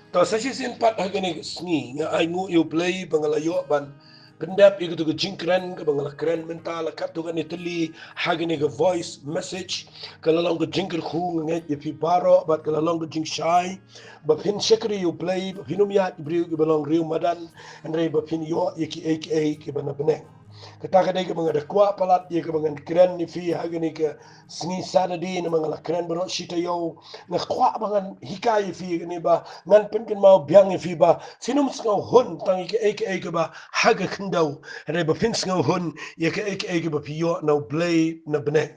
To sa si sin pat hagani sngi nga ay ngu yu play bangalayo ban pendap igu tu jingkren ke bangala kren mental katu kan itali hagani ke voice message kalalong ke jingker khu nget ye pi baro bat kalalong ke jing shy ba pin sekri yu play ba pinum ya ibriu ke balong riu madan andre ba pin yo ye ki aka ke bana beneng Ketaka dai ke mga dakwa palat ye ke mga kren ni fi hagani ke sni Saturday na mga kren bro shita yo nga kwa mga hikay fi gani ba ngan pen ken mau biang fi ba sinum sngaw hun tang ke aka ba haga khndaw re ba fin sngaw hun ye ke aka ba pi yo no blay na beneng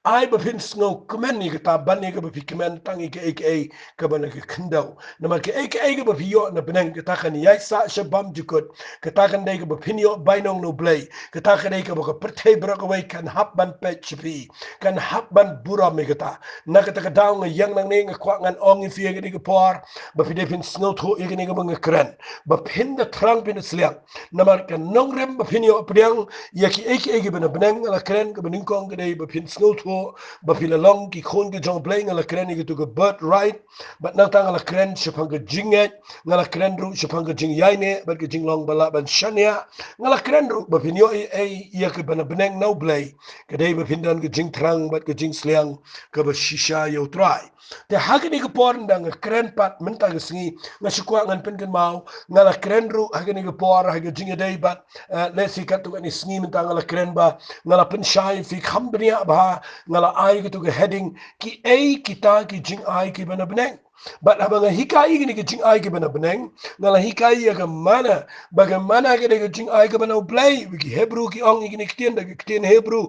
ai ba pin snow kemen ni kata ban ni ke ba kemen tangi ke aka ke ba na ke kendau nama ke aka ke ba yo na benang kata kan yai sa shabam jukut kata kan dai ke ba pin yo bainong no blay kata kan dai ke ba pertai bra ke kan hap ban pe chipi kan hap ban bura me kata na kata ka daw nga yang nang ni nga kwa ngan ong fi ke ke por ba pin snow tho ke ni ke ba kran ba pin da trang pin sliang nama kan nong rem ba pin yo priang ya ki aka ke ba na benang la kran ke ba ning kong ke dai ba pin snow tho ba filalong ki khon ke jong play ngala kren ke to bird right but nang tang ngala kren shapang ke jinget ngala kren ru shapang ke jing yaine ba ke jing long bala ban shania ngala kren ru ba finyo ai ya ke bana beneng no play ke dei ba findan ke jing trang ba ke jing sliang ke ba shisha yo try te hake ni ke por ndang kren pat menta ke singi nga shikwa ngan pen ken mau ngala kren ru hake ni ke por hake jing dei bat lesi kat tu ni singi menta ngala kren ba ngala pen shai fi khambria ba ngala ai gitu ke heading ki a kita ki jing ai ki bana beneng but abang hikai gini ke jing ai ki bana beneng ngala hikai ya ke mana bagaimana ke de jing ai ke bana play ki hebrew ki ong gini kitien de kitien hebrew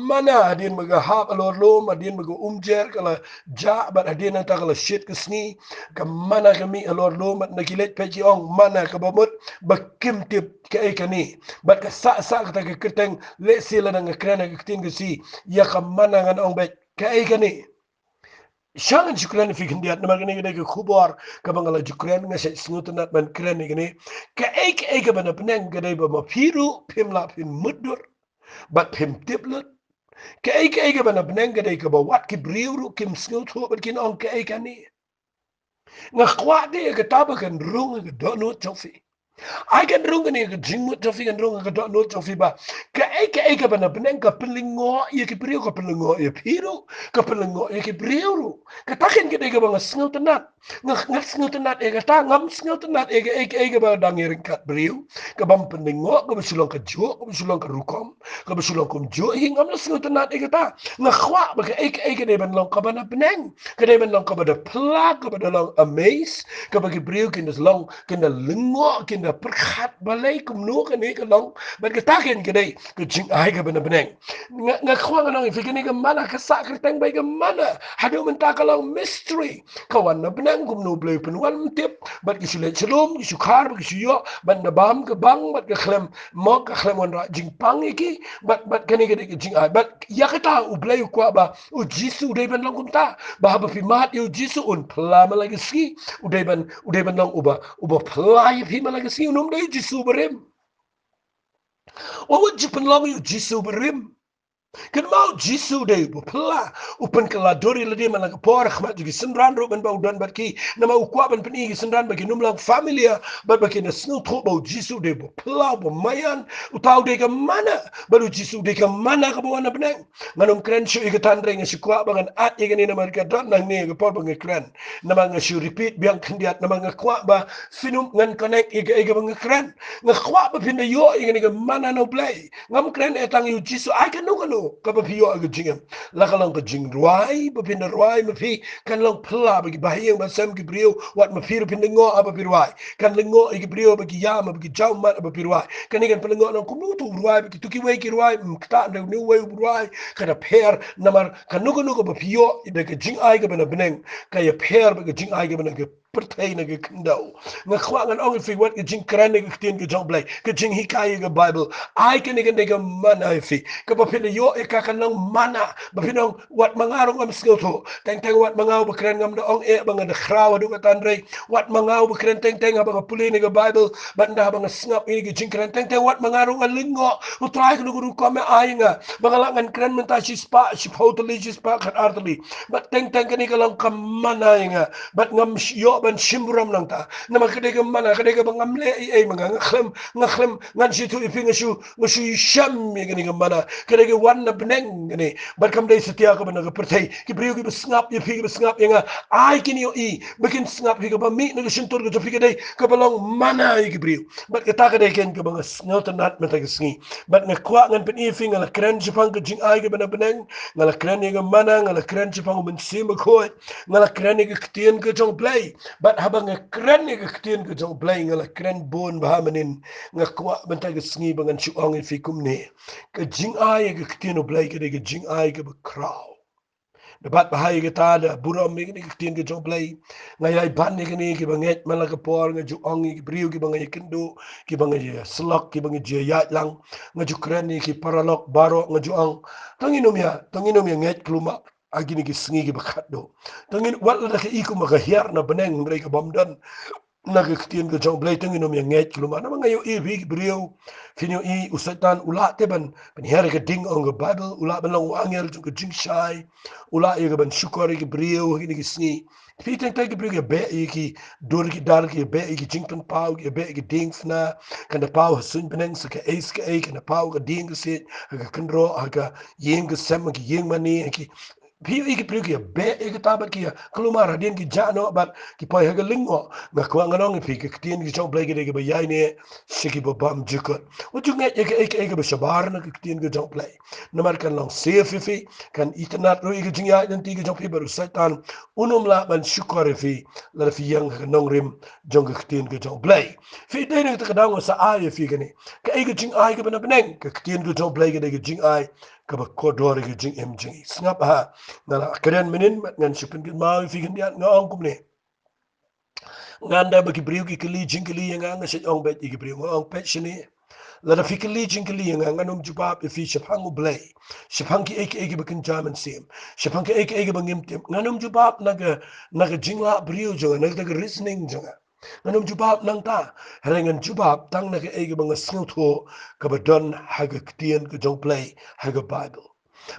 mana adin maga hap alor lom adin maga umjer kala ja but adin nanta kala shit ke sni ke mana ke mi alor lom na kilet pe ki ong mana ke bamut bakim tip ke ekani but ke sa kata ke keteng le sila na krena ke kitien ke si ya kamana ngan ong bet kai kani shangan jukran fi kindiat na magani gede khubor ka bangala jukran nga se snutunat ban kren gani ka ek bana pneng gede ba mafiru pimla pin mudur bat pim tiplut ka ek bana pneng gede ka ba wat ki briuru kim snutu bat kin on ka ekani nga khwade ka tabakan rung ga dono chofi I can rung ni ke jingmut jofi kan rung ke dok not jofi ba. Ke eke bana beneng ke pelingo ye ke priu ke pelingo ye piru ke pelingo ye ke priu. Ke takin ke deke bang sngel tenat. Ngat sngel tenat e ke ta ngam sngel tenat e ke eke ba dang ye kat priu. Ke bang pelingo ke besulong ke jo ke besulong ke rukom ke besulong kum jo hi ngam sngel tenat e ke ta. Ngkhwa ba ke eke de ban long ke bana beneng. Ke de ban long ke bada plak ke bada long amaze ke bagi priu kin des long kin de lingo kin da perkhat balai kum no kan ni kalong ban ka taken ke dai ke jing ai ka bana beneng nga khwang nang fi ni ka mana ka sa ka tang bai ka mana hadu men ta kalong mystery kawan na beneng kum no blai pen wan tip bat ki sule chelum ki sukhar ki suyo ban na bam ka bang bat ka khlem mo ka khlem wan ra jing pang iki bat kan ni ke jing ai bat ya ka ta u blai kwa ba u jisu dai ban long kum ta ba ba fi mat yu jisu un pla ma lagi ski u dai ban long uba plai fi ma lagi ski unum dai jisu berim wa jipen long yu jisu berim kan mau jisu dai bu pla upen kala dori le de malaka por khmat gi sendran ro ben bau dan barki na mau kwa ben peni gi sendran bagi num lang familia bat bagi na snu tho bau jisu dai bu pla bu mayan utau dai ke mana baru jisu dai ke mana ke bawana beneng nganum kren shu gi tandre ngi kwa bangan at gi ni na marka dan nang ni ge por bang kren na mang shu repeat biang khendiat na mang kwa ba finum ngan connect gi bang kren ngakwa ba pinda yo gi ni ge mana no play ngam kren etang yu jisu ai kan no ka ba pio aga jingam la ka lang ka jing ruai ba pin ruai ma pi kan lang pla ba ki bahiyang ba sam ki brio wat ma pir pin ngo aba pirwai kan lengo i ki brio ba ki yama ba ki jaw ma ba pirwai kan ni kan pin ngo no ku mu tu ruai ba ki tu ki we ki ruai ta na ni we ruai ka da per namar kan nugo ba pio da ka jing ai ga ba na beneng ka ya per ba ka jing ai ga ba na ka pertai na ke kendau nga khwa ngan ong fi wat ke jing kran ke tien ke jong blai ke jing hikai ke bible ai ke ne ke mana fi ke ba pin yo e ka kan mana ba pin wat mangarong am skill to teng wat mangau ba kran ngam da ong e ba nga de khrawa du ka tanre wat mangau ba kran teng ba puli ne ke bible ba nda ba nga snap ini ke jing kran teng wat mangarong a lingo u try ke nu ko me ai nga ba nga ngan kran menta si spa si totally si spa kan artly ba teng ke ni ka lang kam mana nga ba ngam yo ban simburam nang ta nama kedega mana kedega bangamle mga ngaklem ngan situ iping ngashu sham gini mana kedega warna Bneng gini barkam dai setia ka bana pertai ki brio ki besngap ye pigi besngap yenga ai kini yo i bikin sngap ki ba mi na sintur ko topi kedai ka balong mana i ki brio bat kata kedai ken ka bang sngot nat meta ki sngi bat ngakwa ngan pen ifing ngala kren jipang ka jing ai ka bana Bneng ngala kren ye mana ngala kren jipang ben sim ko ngala kren ye ktien ka jong play bat habang kren ye ktien ka jong play ngala kren bon bahamanin ngakwa benta ka sngi bangan chuang fi kumne ka jing ai ka ktien play ka ka jing ai ka ba kraw dapat bahaya kita ada buram ni kini ktien ke jong play ngayai ban ni kini ki banget malaka por ngaju ongi ki briu ki bangai kendo ki bangai slok ki bangai je yat lang ngaju kren ni ki paralok baro ngaju ang tangin umia nget kluma agini ki sngi ki bakat do tangin wat la ka iku maka hiar na Bneng mereka bomdan naga ktien ke jong play tangin umia nget kluma na ngayo i bi briu finyo i usatan ula teban penhiar ke ding on the Bible ula belong wangel ke jing shai ula ye ban syukur ki brio ki ni sngi piteng tai ki brio be ki dur ki dar ki be ki jingpen pau ki be ki dings na kan da pau sun Bneng se ka ace ka kan da pau ka ding se ka kendro ka yeng ka sem ki yeng mani ki Pio iki prio ki be iki tabat ki kelumar hadin ki jano bat ki pai haga lingo nga kwa nganong pi ki tien ki chong play ki de ba yai ne siki ba bam jukot uju nge iki ba shabar na ki tien ki chong play namar kan long se kan internet ro iki jing ya dan ti ki chong pi baru satan unum la ban syukar fi la fi yang ka nong rim jong ki tien ki chong play fi de ne ta kadang sa ai fi ki ni ka iki jing ai ka ba Bneng ka tien ki chong play ki de ki jing ai ka ba kodor ki jing em jing snap ha na keren menin ngan supin ki mau fi kan dia ngong kum ne nganda bagi briu ki kli jing kli yang nga se ong bet ki briu ngong pet sini la da fi kli jing kli yang nga num jubab fi shapang blay shapang ki ek bakin jaman sim shapang ki ek bangim tim nganum jubab naga jingla briu jo naga listening jo nganum jubab nang ta herengan jubab tang naga ek bang snutho ka badon haga ktien ka jong play haga Bible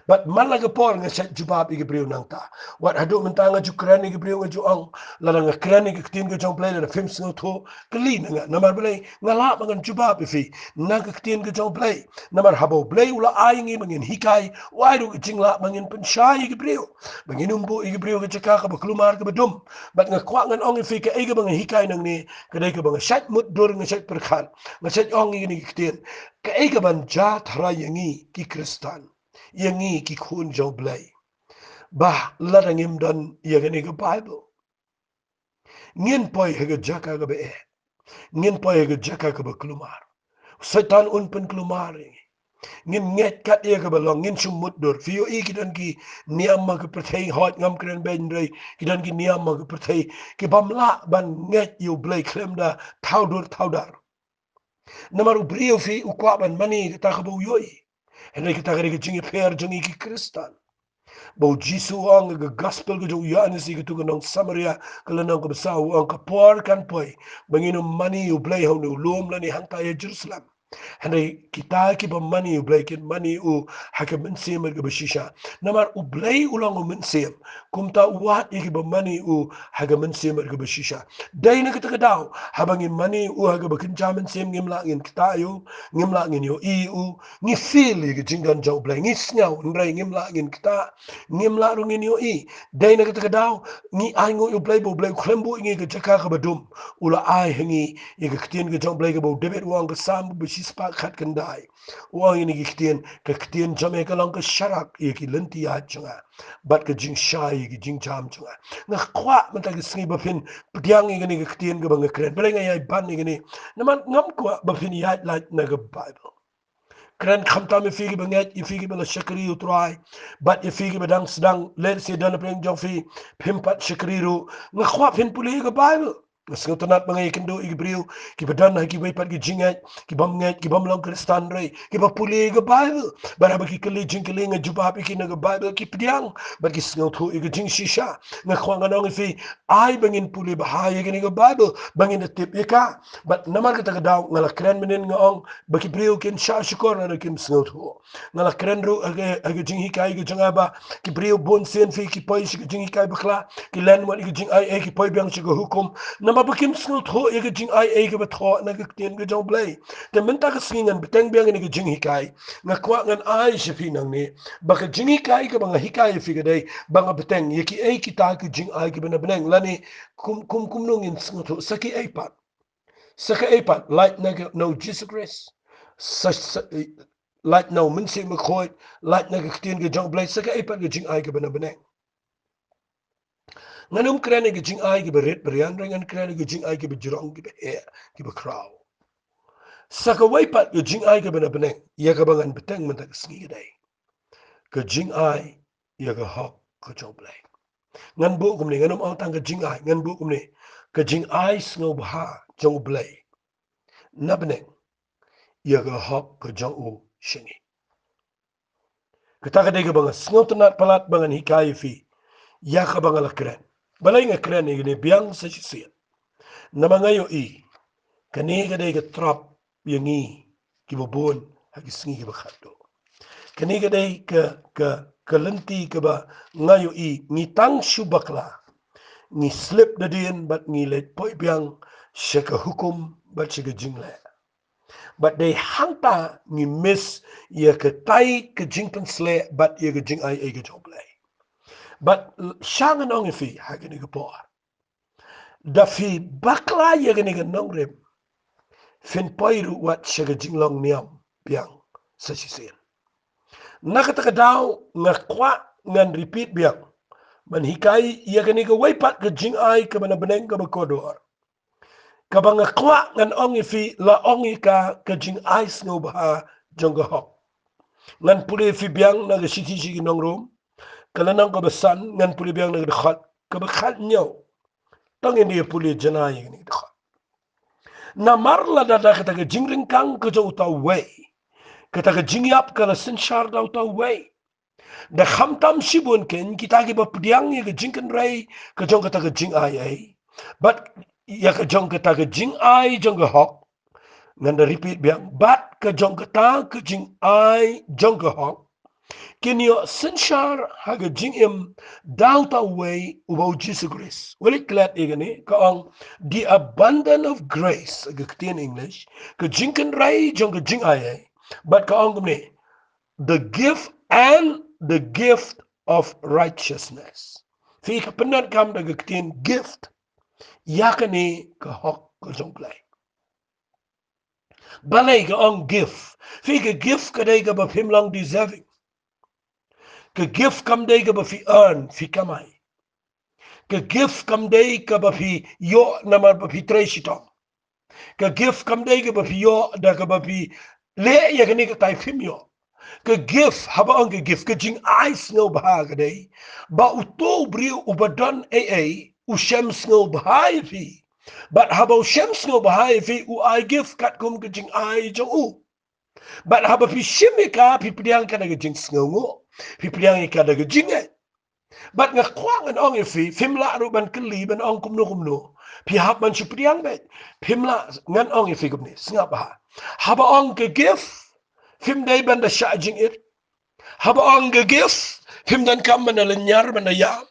but malaga por nga set jubab igi briu nang ta wat hadu mentanga ju kran igi briu nga ju ang la nga kran igi ktin ga jong play la film sno tho kli nga namar blay nga la mangan jubab ifi nang ktin ga jong play namar habo blay ula aingi mangin hikai wai ru jing la mangin pen shai igi briu mangin umbu igi briu ga chaka ka baklumar ka badum bat nga kwa ngan ong ifi ka igi bang hikai nang ni kadai ka bang shat mut dur nga shat perkhan nga shat ong igi ktin ka igi ban ja thara yangi ki kristan yangi ki kun jong blay bah larangim dan yagani ga Bible ngin poi haga jaka ga be ngin poi haga jaka ga klumar setan unpen klumar ngin nget kat ye ga balong ngin sumut dor fiyo ikidan ki niamma ga perthai hot ngam kren ben rei kidan ki niamma ga perthai ki bamla ban nget yu blay klemda thaudar namaru brio fi ukwa ban mani ta khabo yoi henai kita ga jingi per jingi ki kristan bau jisu ang ga gospel ga ya ni si ga nong Samaria kala nong ka sa ang ka por kan poi bangino mani u play ho no lom la ni hangta ya Jerusalem henai kita ki ba mani u play kin mani u hakam min sim ga bashisha namar u play ulang u min sim kumta wat ki ba mani u hakam min sim ga bashisha dai na kita daw habangin mani u haga bakin jaman sim ngimla ngin kita yu ngimla ngin yo i u ni feel ga jingdan jaw play ni snyau ndrai ngimla ngin kita ngimla rungin yo i dai na kita daw ni ai ngo yo play bo play klembo ngi ga jaka ka badum ula ai hangi ye ga ktien ga jong play ga bo debet wang ga sam bu sispa khat kan dai wang ni ga ktien jame ka lang ka sharak ye ki lenti ya chunga bat ka jing shai ga jing jam chunga na kwa man ta ga sngi ba fin pdiang ngi ga ktien ga bang kren bele ngai ban ni ni na man ngam kwa ba fin ya la na ga Bible kren khamta me figi banget i figi bela shakri utrai bat i figi badang sedang let se dan peng jong fi pimpat shakri ru nga khwa pin puli ga Bible Ngasngaw tanat mga ikendo igibriw kibadan hagi way pat gijingat kibam lang kristan ray kibapuli ga bible bara bagi kalijing kalinga jubab ikina ga bible kipdiang bagi sngaw thu igijing shisha nga khwanga nang ifi ay bangin puli bahaya gini ga bible bangin tip ika but naman kita daw ngala kren menen nga ong bagi briw kin sha shukor na kim sngaw thu ngala kren ru agijing hikai gijing aba kibriw bon sen fi kipoy gijing hikai bakla kilan wan igijing ay kipoy biang sigo hukum mabakim snul tho ega jing ai ega batho na gktien ge jong blai te menta ka singan beteng biang ni ge jing hikai nga kwa ngan ai shifi nang ni ba ka jing hikai ka banga hikai fi ge dai banga beteng ye ki ai ki ta ka jing ai ge bena beneng lani kum nong in snul tho saki ai pat light na no Jesus Christ light no min se mkhoi light na gktien ge jong blai saki ai pat ge jing ai ge bena beneng nganum krane ge jing ai ge beret berian ngan krane ge jing ai ge bejrong ge be ge be kraw saka wai pat ge jing ai ge bena beneng ya ga bangan beteng men tak sngi ge dai ge jing ai ya ga hok ge job blai ngan bu kum ni nganum au tang ge jing ai ngan bu kum ni ge jing ai sngo bha jong blai na beneng ya ga hok ge jong u shingi kita ga dai ge bangan sngo tanat palat bangan hikai fi ya ka bangan la kren balai nga kren ni biang sa sisian namangayo i kani ga dai ga trap yangi ki bobon hagi sngi ki bakhato kani ga dai ka lenti ka ba ngayo i ngi tang shubakla ngi slip da dien bat ngi let poi biang shaka hukum bat shaka jingle but they hanta ngi miss ya ka tai ka jingkan sle bat ya ga jing ai ga joble but shangan ong fi hagi ga po da fi bakla ya ga ni ga nongrem fin poiru wat shaga jinglong niam biang sa sisien nakataka daw nga kwa ngan repeat biang man hikai iya kani ka waipat ka jing ai ka mana beneng ka bakodor ka banga kwa ngan ongi fi la ongi ka jing ai snow ba jonga hok ngan pule fi biang na ga siti sigi nong rom kala nang ka basan ngan pule biang na ga khat ka ba khat nyaw tang ini pule janai ni khat na marla da kata ka jingring kang ka jo ta wei kata ka jingyap kala senshar da ta wei da khamtam sibun ken kita ki ba pdiang ye ka jingkan rai ka jong kata ka jing ai but ya ka jong kata ka jing ai jong ka hok ngan da repeat biang but ka jong kata ka jing ai jong ka hok ken yo senshar ha ka jing im dauta way ubo Jesus grace well klat igani ka ang the abundance of grace ka in English ka jingkan rai jong ka jing ai but ka ang ni the gift and the gift of righteousness. Fi ka penan kam da gaktin gift yakani ka hok ka jongplay. Balay ka ang gift. Fi ka gift ka day ka ba him lang deserving. Ka gift kam day ka ba fi earn fi kamay. Ka gift kam day ka ba fi yo naman ba fi treshitong. Ka gift kam day ka ba fi yo da ka ba fi le yakani ka tay film yo. Ka gift haba ang ka gift ka jing ice ngo bahaga day ba uto brio ubadon ushem ngo bahay fi but haba ushem ngo bahay fi u I gift kat kum ka jing ai jong u but haba fi shimika fi pdiang ka daga jing ngo fi pdiang ka daga jing but nga kwang an ong fi fimla ru ban kli ban ong kumno pi hab man pdiang bet fimla ngan ong fi kumni snga ba haba ong ka gift Fim day banda shajing it. Haba ang gagif. Fim dan kam mana lenyar mana yam.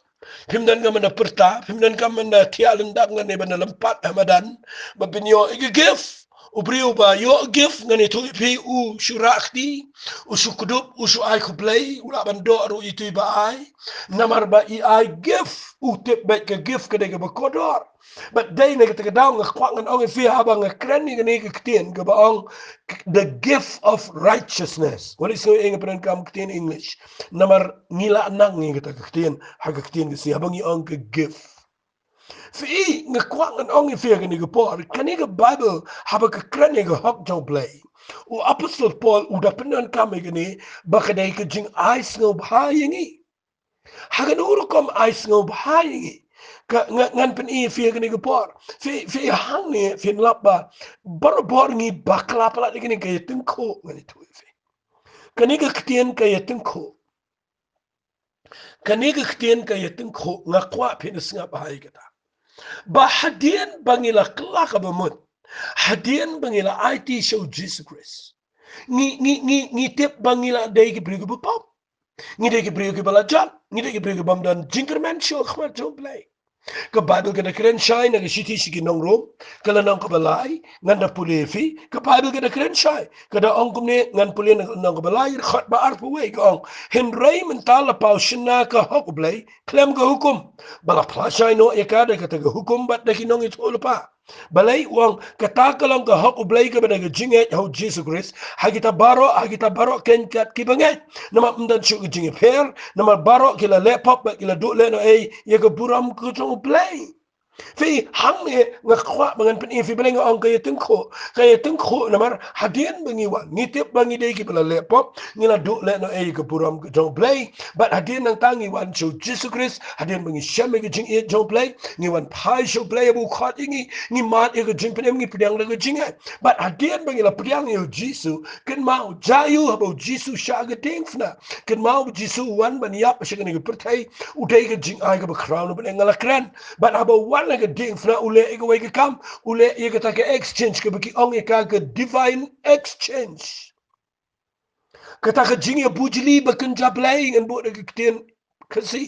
Fim dan kam mana perta. Fim dan kam mana tialendak ngane banda lempat hamadan. Babinyo igagif. Ubriu ba yo gif ngane tu ipi u syurakti. Usu kudup usu ai kuplay. Ula bando aru itu iba ai. Namar ba i ai gif. Utip baik ke gif ke dega bakodor. But day na kita daw nga kwak ngan ong fi habang nga kreni ngani ka ktien ka baong the gift of righteousness. What is so inga penan kam ktien English? Namar ngila nang nga kita ktien ha ka ktien kasi habang i ong ka gift. Fi nga kwak ngan ong fi ngani ka por kani ka Bible habang ka kreni ka hok jong play. O Apostle Paul udah penan kam ngani baka day ka jing ais ngo bahayangi. Hagan uro kom ais ngo bahayangi. ngan pen I fi gani ke por fi hang ni fi lapa bor ngi bakla pala gani ke tengko ngani tu fi kani ke ktien ke tengko kani ke ktien ke tengko ngakwa fi singa bahai kita ba hadian bangila klak abamut hadian bangila IT show Jesus Christ ngi tip bangila dai ke brigu pop ngi dai ke brigu ke balajal ngi dai ke brigu bamdan jinkerman show khmat jo play ke Bible ke keren shai na siti sigi nong rom kala nong ke balai ngan da pulefi ke Bible ke keren shai ke da ong kumne ngan pule nong ke balai khat ba arfu we gong hen ray mental pau shina ke hok blai klem ke hukum bala plasai no ya ka da ke hukum bat da kinong it pa balai wang kata kalong ke hok blai ke bada ke jinget ho Jesus Christ hagita baro ken kat ki bangai nama mdan chu ke jinget per nama baro kila laptop kila do le no ai ye ke buram ke jong blai fi hang ne ngakwa bangan pen fi beleng ong kaya tengko namar hadian bangi wan ngitip bangi dei ki bela lepop ngila du le no e ke puram ke jong play but hadian nang tangi wan chu Jesus Christ hadian bangi shame ke jing e jong play ngi wan pai show play bu khat ngi mat e ke jing pen ngi pediang le ke jing but hadian bangi la pediang yo Jesus ken mau jayu habo Jesus sha ke dingfna ken mau Jesus wan ban yap shi ke pertai udai ke jing ai ke crown ben ngala kran but habo wan ke ding fna ule ike wake kam ule ike take exchange ke biki ong ika ke divine exchange kata ke jingi bujili bakin jablay ngan bo de kiten kasi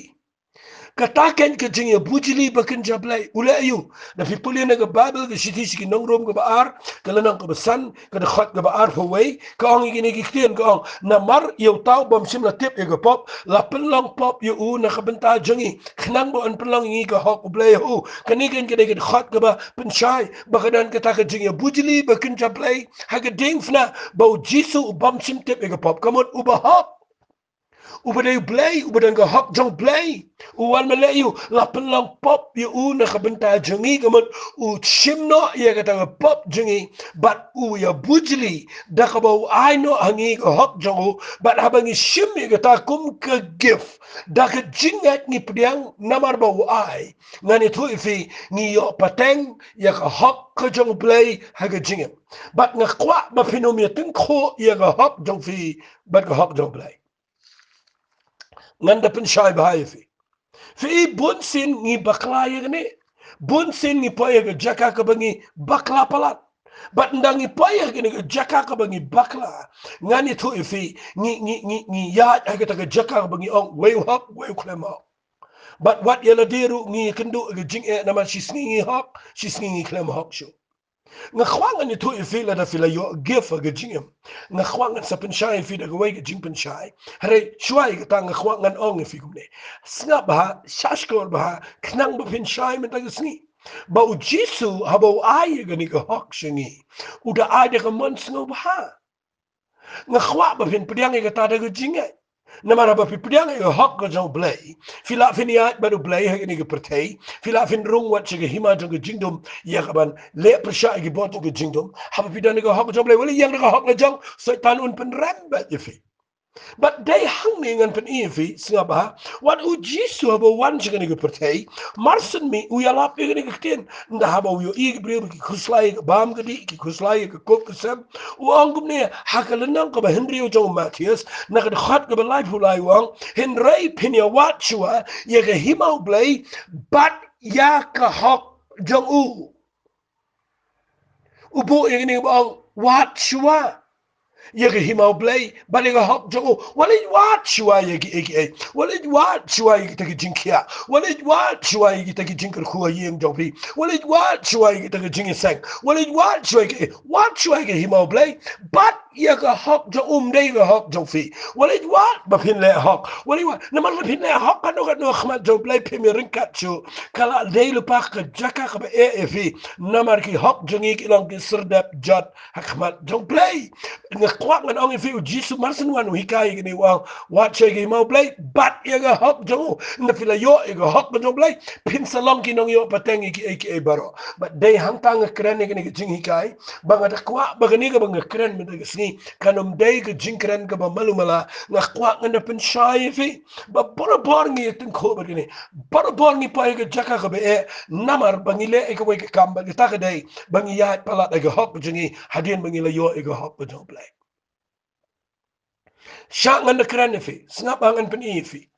kataken ke jingi bujili bakin jablay ule ayu na fi puli na ke Bible ke shiti shiki nong rom ke baar ke lanang ke besan ke de khat ke baar faway ke ong ike ne kiten ke ong na mar yow tau bom sim la tip ike pop la pelong pop yu u na ke benta jingi khnang bo an pelong ngi ke hok blay hu kaniken ke de ke khat ke ba penchai bakadan ke ta ke jingi bujili bakin jablay ha ke ding fna bo jisu bom sim tip ike pop kamot uba hok ubadai play ubadan ga hok jong play uwal malayu la pelang pop yu una kabenta jongi gaman u chimno ya kata pop jongi but u ya bujli da kabau aino hangi ga hok jongo but habangi shim ya kata kum ka gif da ka jingat ni pediang namar bau ai ngani tu ifi ni yo pateng ya ka hok ka jong play haga jingem but ngakwa ma finomia tengko ya ga hok jong fi but ga hok jong play nganda pen shai bahai fi bunsin ngi bakla yene bunsin ngi poye ga jaka ka bangi bakla palat bat ndangi poye ga jaka ka bangi bakla ngani tu fi ngi ya ga ta ga jaka ka bangi ong way hop way klema but what yela diru ngi kendu ga jing e nama shisngi ngi hop shisngi ngi klema hop show ngakwangan ito ifila da fila yo gifa ga jingem ngakwangan sa penshai fi da gawai ga jing penshai hare shwai ga ta ngakwangan ong fi gumne snga ba shashkor ba knang ba penshai men ta sngi ba u jisu habo ai ga ni ga hok shingi uda ai ga mon sngo ba ngakwa ba pen pediang ga ta da ga jingai namara ba pipiang ga hok ga jo blay fila finiat ba do blay ha ni ga pertei fila fin rung wat ga hima jo ga jingdom ya ga ban le persha ga bot ga jingdom ha ba pidan ga hok jo blay wali yang ga hok ga jong so tan un pen ram ba yefi but they hang me ngan pen ifi singaba wat u jisu abo wan chiga ni pertei marsen mi u ya lap ni kten nda haba u yo i bre ki kuslai bam gadi ki kuslai ki kop ksem u angum ne hakal nan ko ba henry o jo Matthias na ga khat ga ba life ulai wang henry pinya wat chua ye ga himau blai but ya ka hok jong u bo ye ni bang wat chua yega himau play baliga hop jogo wala wat shua yegi eke wala wat shua yegi taki jinkia wala wat shua yegi taki jinkar khuwa yeng jobi wala wat shua yegi taki jingi sang wala wat shua yegi himau play but yega hop jo dei ga hop jofi wala wat ba pin le hop wala wat naman ba pin le hop kanu kanu khmat jo play pimi rinkachu kala dei lu pak jaka ka ba fi namar ki hop jongi ki long ki sirdap jot khmat jo play kwak ngan ong fi jisu marsen wan hikai gini wa wat chegi mau play but yega hok jongo na fila yo yega hok jongo play pin salong ki nong yo pateng iki baro but dei hang tang kren gini jing hikai banga da kwa bagani ga banga kren me da sngi ni kanum day ke jingkran ke ba malumala ngakwa ngana pensyai fi ba borobor ngi tin ko begini borobor ngi pai ke jaka ke be namar bangile e ke we ke kamba ke ta ke day bangi ya pala de ke hok jungi hadien bangile yo e ke hok be blai syak ngana kran fi snap angan pen fi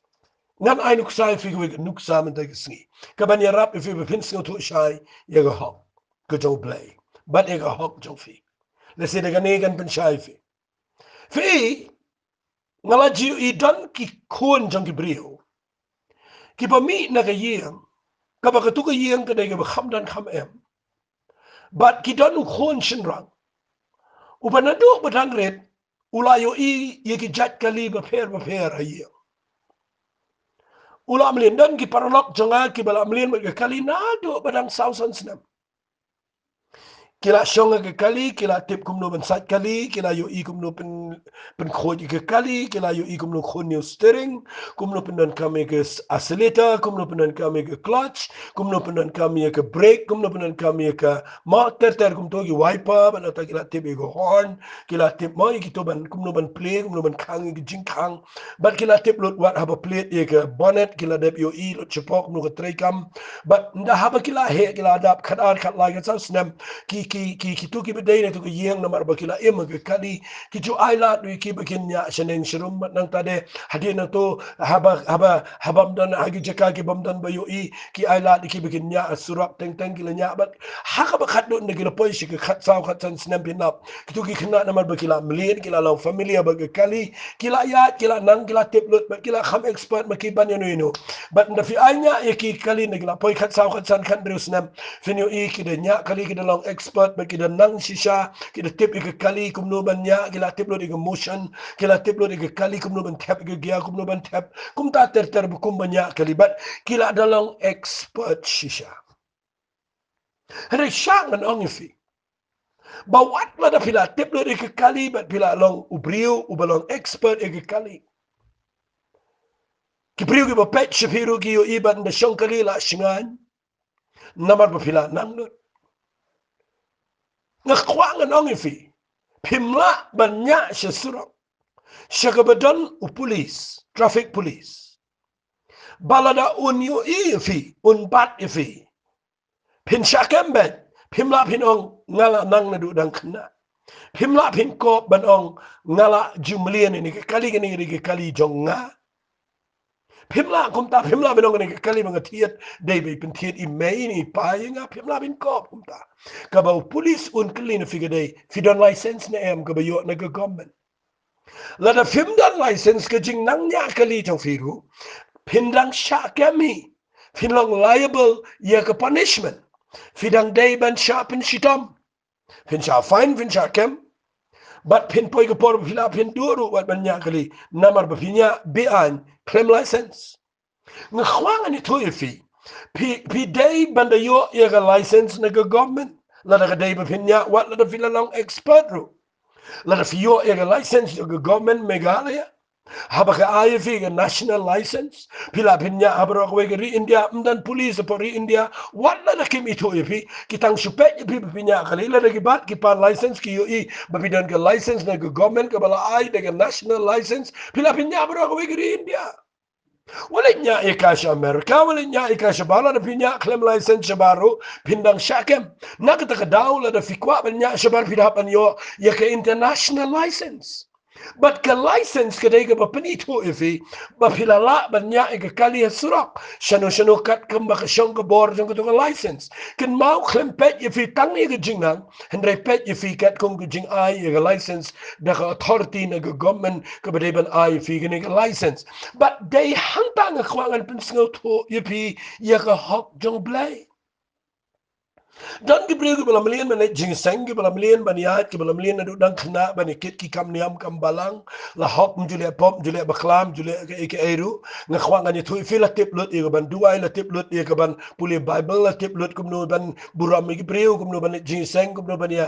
ngan ay nuksay fi we nuksa man de sngi ka ban ya rap fi be pin sngo to shai ye ke hok ke jo blai but e ke hok jo fi le se de gane gan pensyai fi ngala jiu I dan ki kun jang ki brio ki ba mi na ka yeng ka ba ka tu ka yeng ka dai ka ba kham dan kham em but ki dan u kun shin rang u ba na du ba dang ret ula yo ye ki jat ka li ba per a yeng ula mlin dan ki paralok jonga ki ba mlin ba ka kali na do ba dang sausan snam kila shonga ke kali kila tip kumno ban sat kali kila yo I kumno pen khoj ke kali kila yo I kumno khon new steering kumno pen dan kame ke accelerator kumno pen dan kame ke clutch kumno pen dan kame ke brake kumno pen dan kame ke motor ter kum to ki wiper ban ata kila tip ke horn kila tip mo ki to ban kumno ban plate kumno ban khang ke jing khang but kila tip lot wat haba plate ke bonnet kila dep yo I lot chepok kumno ke trekam but nda haba kila he kila dap khat lai ke snam ki tu ki bedai na tu ki yeng namar bakila em ke kali ki ju aila tu ki bakin nya sheneng shirum nang tade hadin na to habam dan hagi jaka ki bamdan bayu I ki aila ki bakin nya surak teng teng ki nya bat haka ba khat do na ki poi shi ki khat saw khat san snam pinap ki tu ki khna namar bakila mlien kila law familia ba kali kila ya kila nang kila teplut ba kila kham expert ma ki ban no bat nda fi anya e ki kali na kila poi khat saw khat san khat dreus nam finyo I ki de nya kali ki de long expert ba kita nang shisha kita tip ke kali kumno ban nya kita tip lo ke motion kita tip lo ke kali kumno ban tap ke gia kumno ban tap kum ta ter bukum banyak kali bat kila dalang expert shisha hare shang an ongifi bawat la da pila tip lo ke kali bat pila long ubrio ubalong expert ke kali kipriu ke ba pet shapiru ki yo iban da shong kali la shingan namar ba pila nang lo ngakwangan ongifi pimla banyak sesurang syakabadan police traffic police balada unyu ifi unbat ifi pin syakambet pimla pinong ngala nang nadu dang kena pimla pin ko banong ngala jumlian ini kali ini kali jonga pimla kumta pimla binong ini kali mangatiat debe pintiat imei ni payinga pimla bin ko kumta kabau police un klina figade fidon license na em kabayo na government lada fimdan license ke jing nang nya kali tong firu pindang sha kami finlong liable ya ke punishment fidang day ban sha pin shitam fin sha fine fin sha kem but pin poi ke por fila pin duru wat ban nya kali namar ba pinya bian claim license ngkhwang ani to fi pi day ban da yo ya ke license na ke government lada ke day ba pinya wat lada fila long expert ru lada fiyo ya ke license ya ke government Meghalaya haba ka IFE ka national license pila pinya habro ko ke ri India mdan police po ri India wala na kim ito ipi kitang supet ipi pinya kali la ki bat ki pa license ki yo I babidan ka license na government ka bala ai de national license pila pinya habro ko ke ri India wala nya ikasha Amerika wala nya ikasha bala na pinya claim license baru pindang syakem nakata ka daw la da fikwa nya shabar pidapan yo ya ka international license but ke license ke dega ba penito ifi ba pilala banya ke kali surak shano kat kamba ka shong ka bor jong ka license ken mau klempet ifi tang ye jingang hendrai pet ifi kat kong ke jing ai ye license da ka authority na ka government ka ba ban ai ifi ke license but they hantang kwangan pensngo to ifi ye ka hok jong blai dan gibriu ki bala melian bani jingseng ki bala melian bani yat ki bala melian nadu dang kena bani kit ki kam niam kam balang la hop jule pop jule baklam jule ke eru ngakhwang ani thui fila tip lut e ban duai la tip lut e ban puli bible la tip lut kumno ban buram ki gibriu kumno bani jingseng kumno bani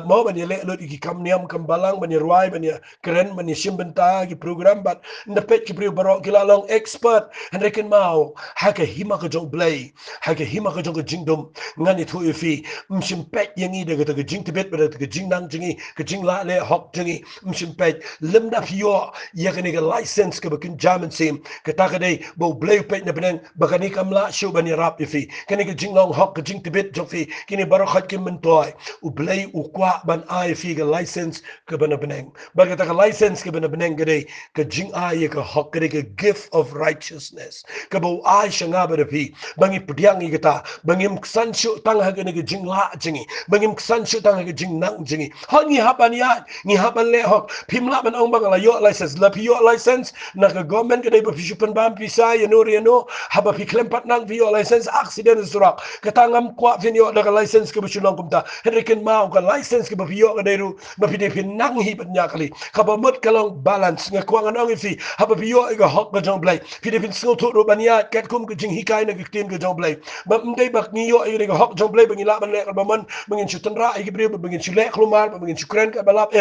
mo bani le lut ki kam niam kam balang bani ruai bani keren bani simbenta ki program bat ndapet ki gibriu barok ki la long expert henrekin mau haka hima ka jong blay haka hima ka jong jingdom ngani thui fi mshimpet yangi de ga jing tibet ba ga jing nang jingi ga jing la le hok jingi mshimpet limda pio ya ga ga license ka ba kin jaman sim ka ta ga dei bo bleu pet na Bneng ba ga ni kamla shu ba ni rap fi ka ga jing long hok ga jing tibet jo fi kini baro khat kim men toy u bleu u kwa ban ai fi ga license ka ba na Bneng ba ga ta ga license ka ba na Bneng ga dei ka jing ai ka hok ga ga gift of righteousness ka bo ai shanga ba fi bangi pdiang i gata bangim ksan shu tang ha ga jing la jingi bangim ksan shu tang ha ga jing nang jingi ha ni haban ya ni haban le hok pimla ban ong bang la yo license la pi yo license na ga government ga dei ba fi shupan bam pi sa ya no ri no haba fi klem pat nang fi yo license accident surak katangam kwa fi yo da license ka bu shulong kumta henriken ma ka license ka ba fi yo ga dei ru ba fi de fi nang hi ban nya kali ka ba mut kalong balance nga kwa ngang fi haba fi yo ga hok ga jong blai fi de fin sko to ro ban ya ket kum ga jing hikai na ga tin ga jong blai ba mdei bak ni yo ga hok jong blai bangi la ban le ba man bangin chutan ra ga bre bangin chule klumar bangin chukren ka balap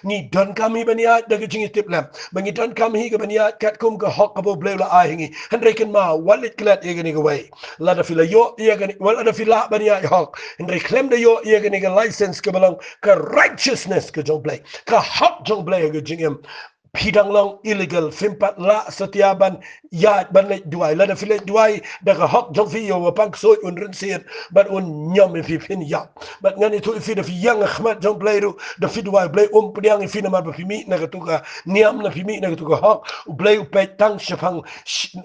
ni don kam hi ban ya da ga jing tip lam bangi don kam hi ga ban ya ket kum ga hok ka bo blai la ai hingi henriken ma walit klat ga ni ga wai la da fi la yo ga ni wala da fi la ban ya hok henrik klem da yo ga ni ga license ka balong ka righteousness ka jong blai ka hok jong blai ga jing em pidang long illegal fimpat la setiaban ya ban le duai la da file duai da ka hok jong fi yo pang so un rin sir but un nyam fi fin ya but ngani tu fi da fi yang khmat jong play ru da fi duai play pdiang fi na mar fi mi na ka tu ka niam na fi mi na ka tu ka hok u play u pe tang shapang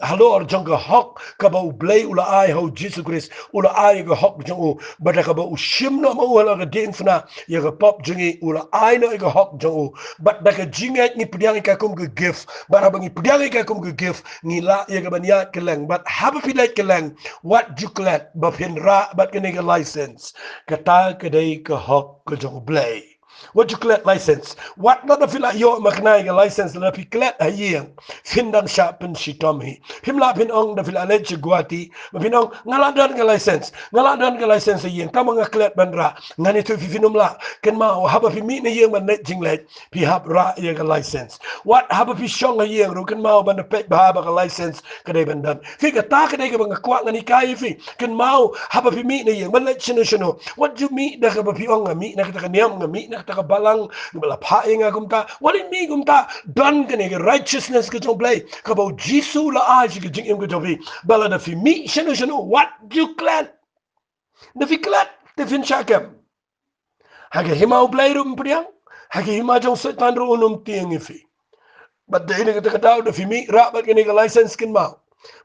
halo or jong ka hok ka ba u play u la ai ho jesus christ u la ai ka hok jong u ba da ka ba u shim no ma u la ka din fna ya ka pop jingi u la ai no ka hok jong u but da ka jinga ni pdiang ka kum ge gift but habangi pdiang ka kum ge gift ni la ya ga ban ya keleng but haba fi like keleng what you klet ba pin ra but ke ga license ka ta ka dei ka hok ka jong blay what you klet license what not fi la yo maknai ga license la fi klet a yeng findang shapen shitomi him la pin ong da fi la le chguati ba pin ong ngala dan ga license yeng ta nga klet ban ra ngani tu fi finum la ken ma haba fi mi ne yeng ban net jinglet pi hab ra ya ga license what haba fi shong a yeng ru ken ma ban da pek ba ba ga license ka dei ban dan fi ka ta ka dei ga ban kwa ngani kai fi ken ma haba fi mi ne yeng ban let chino what you mi da ka ba fi ong mi na ka niam mi na ka balang bala pa inga kumta what it me kumta dan ka ne ga righteousness ka jong play ka ba jisu la a ji ga jing im ga jong fi bala da fi mi chino what you clan da fi clan da fin shakam haga hima play rum priang haga hima jong setan ru unum tiang fi but de ne ka daw da fi mi ra ba ne ga license kin ma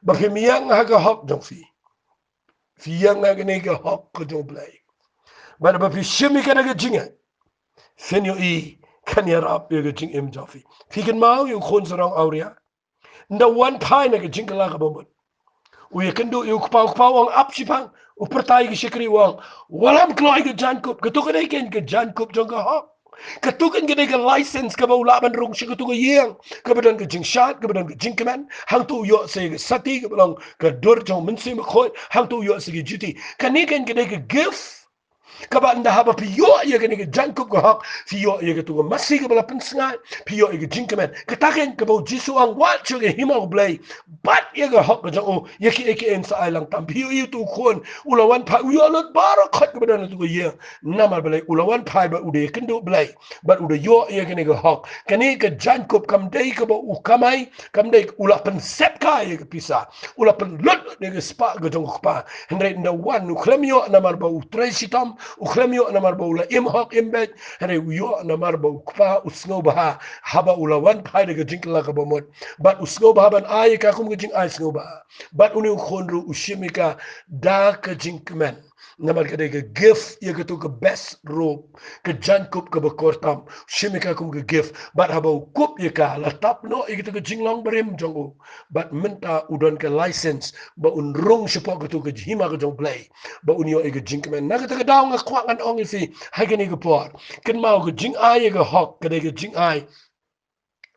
ba fi mi yang haga hok jong fi yang haga ne ga hok ka jong play ba fi shimi ka ga jinga fin yo i kan ya rap yo ga jing im jofi fi kin ma yo khon sarang auria nda one pie na ga jing la ga bomot u ye kan do yo pa wang ap sipang u pertai gi shikri wang walam kloi ga jan kup ga to ga dei ken ga jan kup jong ga hok katukan gede ka license ka ba ulaban rong shi katuka yeng ka badan ka jing shat ka badan ka jing kaman hang tu yo se sati ka balang ka dur jong min se ma khoi hang tu yo se ki juti kanikan gede ka gift kaba anda haba piyo ya ga ni jankup ko hak piyo ya ga tu masi ka bala pensnga piyo ya ga jinkamen kataken ka bo jisu ang wat chu ga himang blay bat ya ga hak ga jang ya ki en sa ailang tam piyo yu tu khon ulawan pa yo lot bara khat ka badan tu ye namal blay ulawan pa ba ude kendo blay bat ude yo ya ga ni ga hak kani ka jankup kam dai ka bo ukamai kam dai ula pensep ka ya ga pisa ula pen lot de ga spa ga jang pa hendre nda wan nu klemyo namal ba utresitam ukhremyo na marbo ula imhok imbet hare uyo na marbo kpa usngo baha haba ula wan pai de jinkla ka bomot but usngo baha ban ay ka kum jing ay sngo baha but uni khonru ushimika da ka jinkmen namar ka de gift ye ka to ka best robe ka jankup ka bakortam shimika kum ka gift but haba kup ye ka la tap no ye ka jinglong barim jongo but minta udon ka license ba unrong sipo ka to ka hima ka jong play ba unyo ye ka jinkmen na ka daw nga kwa ngan ong ifi hagani ka por kan mau ka jing ay ka hok ka de ka jing ay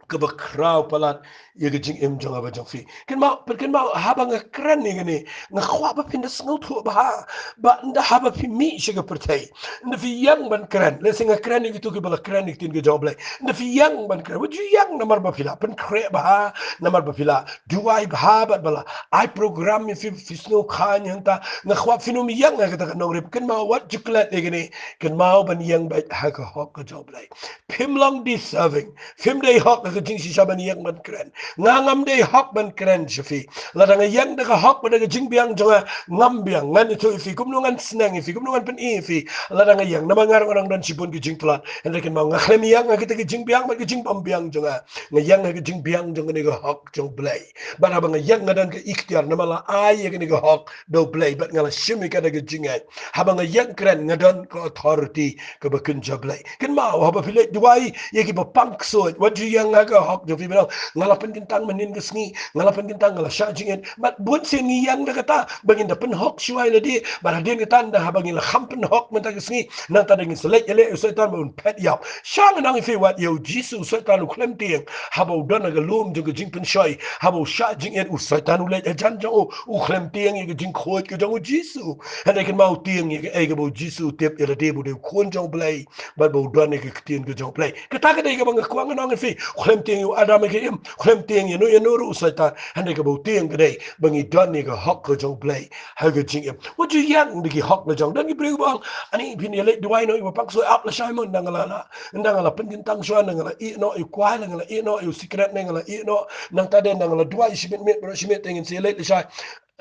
ka ba kraw palat ye ge jing em jong aba jong fi ken mau haba nga kran ni gani nga khwa ba pin da sngo thu ba nda haba fi mi shi ge pertai nda fi yang ban kran le singa kran ni tu ge bala kran ni tin ge job le nda fi yang ban kran wuju yang namar ba fila pen kre ba namar ba fila duai ba bala ai program mi fi snow khan hanta nga khwa fi no mi yang nga ta no rip ken mau wat juklat le gani ken mau ban yang ba ha ka hok ge job le phim long deserving phim dei hok ge jing si shaban yang ban kran ngam dei hok ban kran shafi la da yang da hok ba da jing biang jonga ngam biang ngan itu fi kum ngan snang fi kum ngan pen fi la da yang na mangar orang dan sibun ge jing tlat en da ken mau ngakhlem yang nga kita ge jing biang ba ge jing pam biang jonga nga yang ge jing biang jonga ne ge hok jong blai ba da nga yang nga dan ge ikhtiar na mala ai ge ne ge hok do blai ba ngala shimi ka da ge jing ai ha ba nga yang kran nga dan ko authority ke ba kun jablai ken mau ha ba file duai ye ki ba punk so what do yang nga ga hok jo fi ba ngala pen kintang menin ge sngi ngala pen kintang ngala sha jing en but bun se ni yang da kata bangin da pen hok shuai le di ba da den kata da ha bangin la khampen hok men ta ge sngi nang ta dengin selek ele so ta mun pet yaw shang nang fi wat yo jisu so ta lu klem tieng ha ba don ga lum jo ge jing pen shoi ha ba sha jing en u so ta nu le jan jo u klem tieng ye ge jing khoi ge jo jisu han de ken mau tieng ye ge bo jisu tep ele de bu de kon jo blai ba bo don ge tien ge jo blai kata ge de ge bang kwang nang fi klem tieng yu adam ge im klem tieng ye no ru so ta han de ge bo tieng ge de bang i don ge hok ge jo blai ha ge jing em what you yang de ge hok ge jo dan ge bring bang ani pin ye le duai no i pak so up la shai mon ndangala pen kin tang so ndangala i no i kwa ndangala i no i secret ndangala i no nang ta den ndangala duai shimit met bro shimit tengin se le shai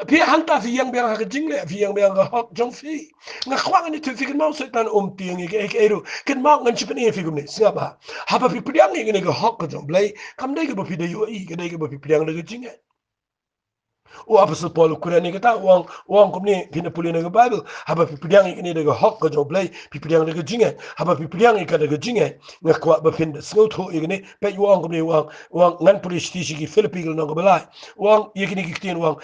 pi hanta fi yang biang ha jing le fi yang biang ha hok jong fi nga khwang ni tu fi kin mau so tan tieng ge ke ru kin mau ngan chipen e fi gum ne singa ba ha pa fi priang ge ne ge hok jong blai kam de ge ba fi de yo i ge de ge ba fi priang de ge jing o apostle paul kurani kata wang komni pina puli na bible haba pipidyang ikini daga hok ka joblay pipidyang daga jinga haba pipidyang ikada daga jinga nga kwa ba fin snot ho ikini pe wang komni wang ngan puli stishi ki philippi na balai wang ikini ki wang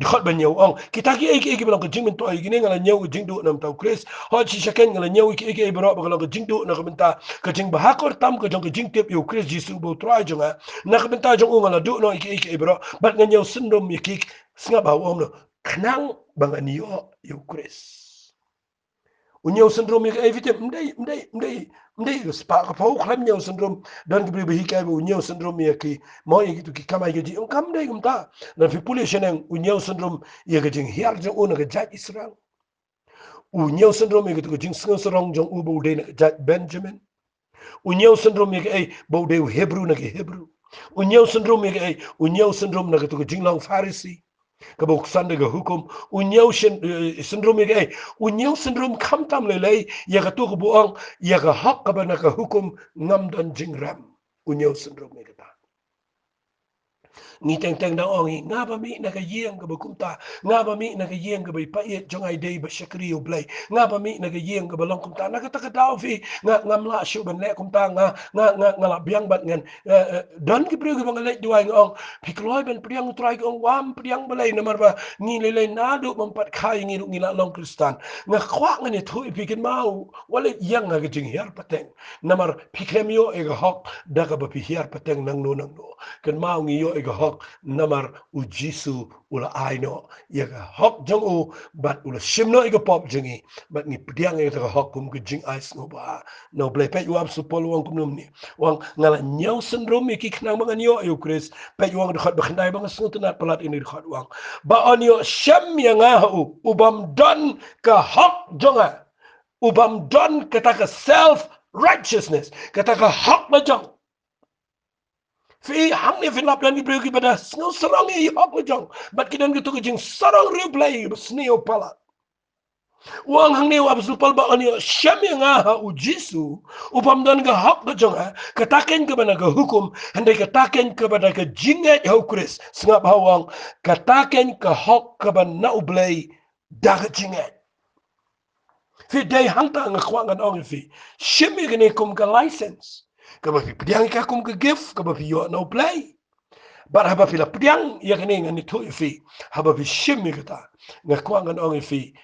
khot ban yaw wang kitaki iki bilang ka jingmin to ikini ngala nyaw jingdo nam taw chris ho chi shaken ngala nyaw iki bro ba ngala jingdo na kamenta ka jing ba hakor tam ka jong ka jing tep yo chris jisu bo try jonga na kamenta jong ngala do no iki bro bat nga nyaw syndrome iki singa ba wom no knang bang anio yo kres unyo syndrome ke evite mdei spa ka pau khlam nyo syndrome dan ki bi ka unyo syndrome ye ki mo ye ki kama ye ji kam dei gumta na fi population en unyo syndrome ye ke jing hiar jong una ke jat israel unyo syndrome ye ke jing sngo sorong jong ubo de na jat benjamin unyo syndrome ye ke bo de hebrew na ke hebrew unyo syndrome ye ke unyo syndrome na ke jing long pharisee kabuk sande ga hukum unyaw syndrome ga unyaw syndrome kam tam lelay ya ga tu buang ya ga hak ka bana ka hukum ngam dan jingram unyaw syndrome ga ni teng da ongi ngaba mi na ka yeng ga bukumta ngaba mi na ka yeng ga pa et jong ai dei ba shakri o blai ngaba mi na ka yeng ga balong kumta na ka ta ka daw fi ngam la shu ban le kumta nga la biang bat ngan don ki bru ga bang le duai ngong pi kloi ben priang trai ngong wam priang balai na marba ni le na do bang pat khai ngi ngi la long kristan nga khwa ngani thui pi kin mau wale yang ga jing hiar pateng namar pi kremio e ga hok da ga ba pi hiar pateng nang no kan mau ngi yo e ga namar ujisu ula aino yaga hok jong u bat ula shimno iga pop jingi bat ni pdiang e taga hok kum ke jing ais no ba no ble pe yuam su pol wang kum ni wang ngala nyaw syndrome ki knang mga nyo e ukris pe yuang de khat ba khnai ba ngasnut na palat ini khat wang ba onyo sham yanga u ubam don ka hok jonga ubam don kata ka self righteousness kata ka hok na jong fi hang ni filap dan ibreu ki pada snow sarang i hok jong bat kidan gitu ke jing sarang replay sneo pala wang hang ni wab supal ba ani syam nga ha ujisu upam dan ga hok ga jong kataken ke bana ga hukum handai kataken ke bana ga jingat ho kris sngap hawang kataken ke hok ke bana ublay da jingat fi dai hang ta nga khwangan ong fi shimi gni kum ga license ka ba fi pdiang ka kum ga gift ka ba fi yo no play bar haba fi la pdiang ya gni ngani to fi haba fi shimi kata nga khwangan ong fi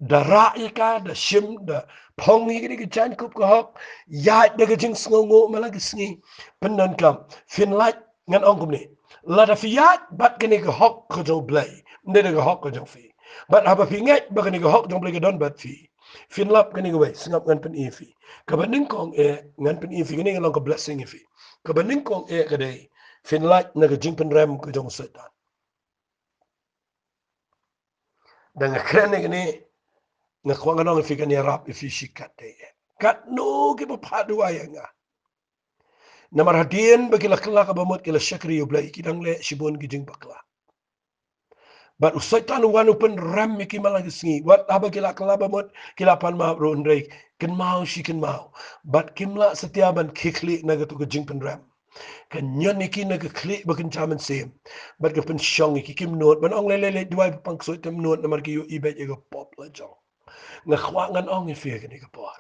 da ra ka da shim da phong hi gni ga chan kup ka hok ya da ga jing sngo ngo mala ga sngi pendan kam fin like ngan ong kum ni Lada fiat bat kini ke hok ke jong blay. Nde ke hok ke jong fi. Bat haba fi ngai ba kini ke hok jong blay ke don bat fi. Fin lap kini ke way singap ngan pen ifi. Kabaning kong ngan pen ifi kini ngalong ke blessing ifi. Kabaning kong kadai. Fin light na ke jing pen ram ke jong setan. Dan ngakren kini ngakwang anong ifi kani rap ifi shikat de. Kat no ke padu ayanga. Namar hadian bagi lakla ka bamot kila syakri ublay kidang le shibon gijing bakla. But usaitan wanu pen ram miki malagisngi. Wat aba kila kelaba mot kila pan ma rondrei. Ken mau si ken mau. But kimla setiaban kikli nagatu ke jing pen ram. Kan nyon iki naga klik bakin chaman sem. But ke pen syong iki kim not. Ban ong lele duai pang soy tem not namar ki yu ibet ega pop la jong. Ngakwangan ong ifi ke ni ke por.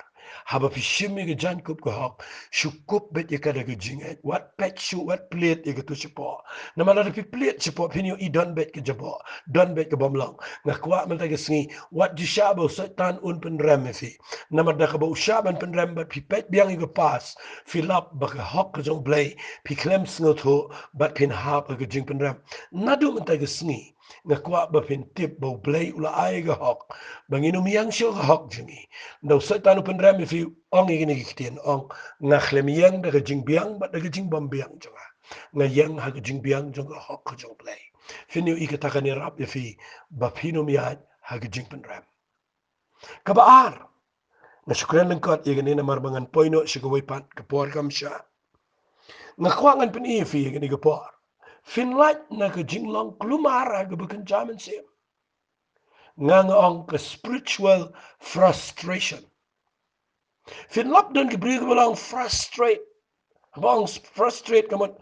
Haba pishimi ke jan kup ke hok. Syukup bet ye kada ke jinget. Wat pet syu, wat plate ye ke tu sipo. Nama lada pi plate sipo. Pinyo i don bet ke jabo. Don bet ke bomlong. Ngakwa man taga sengi. Wat di syabo setan un pen rem ifi. Nama da kaba usyaban pen rem bat pi pet biang ye ke pas. Filap baka hok ke jong blay. Pi klem sengot ho. Bat pin hap ke jing pen rem. Nadu man taga sengi. Ngakwa ba pin tip bau blay ula ay ke hok. Banginu miyang syo ke hok jengi. Daw setan pen rem ifi. Ong igini kiktian ong ngakhlem yang daga jing biang bat daga jing bom biang jonga ngayang haga jing biang jonga hok ko jong play finu ikatakani rap ifi bapino miad haga jing pen ram kabaar na syukran lengkot igini na marbangan poino sigaway pat kapor kamsya ngakwangan pen ifi igini kapor finlight na ka jinglong klumar haga bakan jaman sim ngang ong ka spiritual frustration Finlap dan keberi kebalang frustrate. Abang frustrate kamu.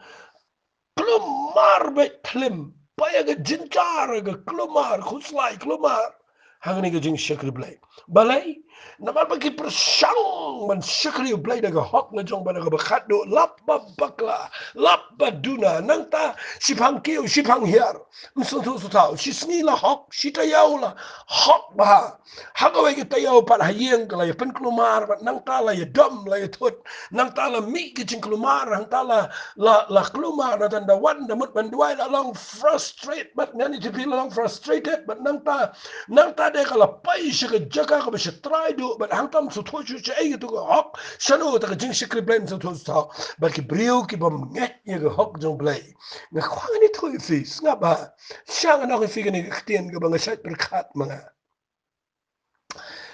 Kelumar baik klim. Paya ke jincar ke kelumar. Khuslai kelumar. Hang ni ke jing syakri belai. Balai. Nama bagi persang. Man syakri belai daga hok ngejong pada ke bakat do. Lap bakla. Lap baduna. Nang ta sipang kiu sipang hiar. Msuntu sutau. Si sengi lah hok. Si tayau lah. Hok bah. Hagawai ke tayau pat hayeng ke lah. Pen kelumar. Nang ta lah ya dom lah ya tut. Nang ta lah mi ke jing kelumar. Nang ta lah kelumar. Dan da wan da mut banduai lah long frustrate. But nani tipi long frustrated. But nang ta de kalau pai syaka jaga ke bisa try do. But hang tam su tu chu ai tu ke hok. Sanu ta ke jing syakri blame su tu tau. But ki brio ki bom nget ye ke hok jong blay. Nga kwang ni tu fi. Ngap ba. Syang anak fi ke ni ketien ke bang syat berkat mga.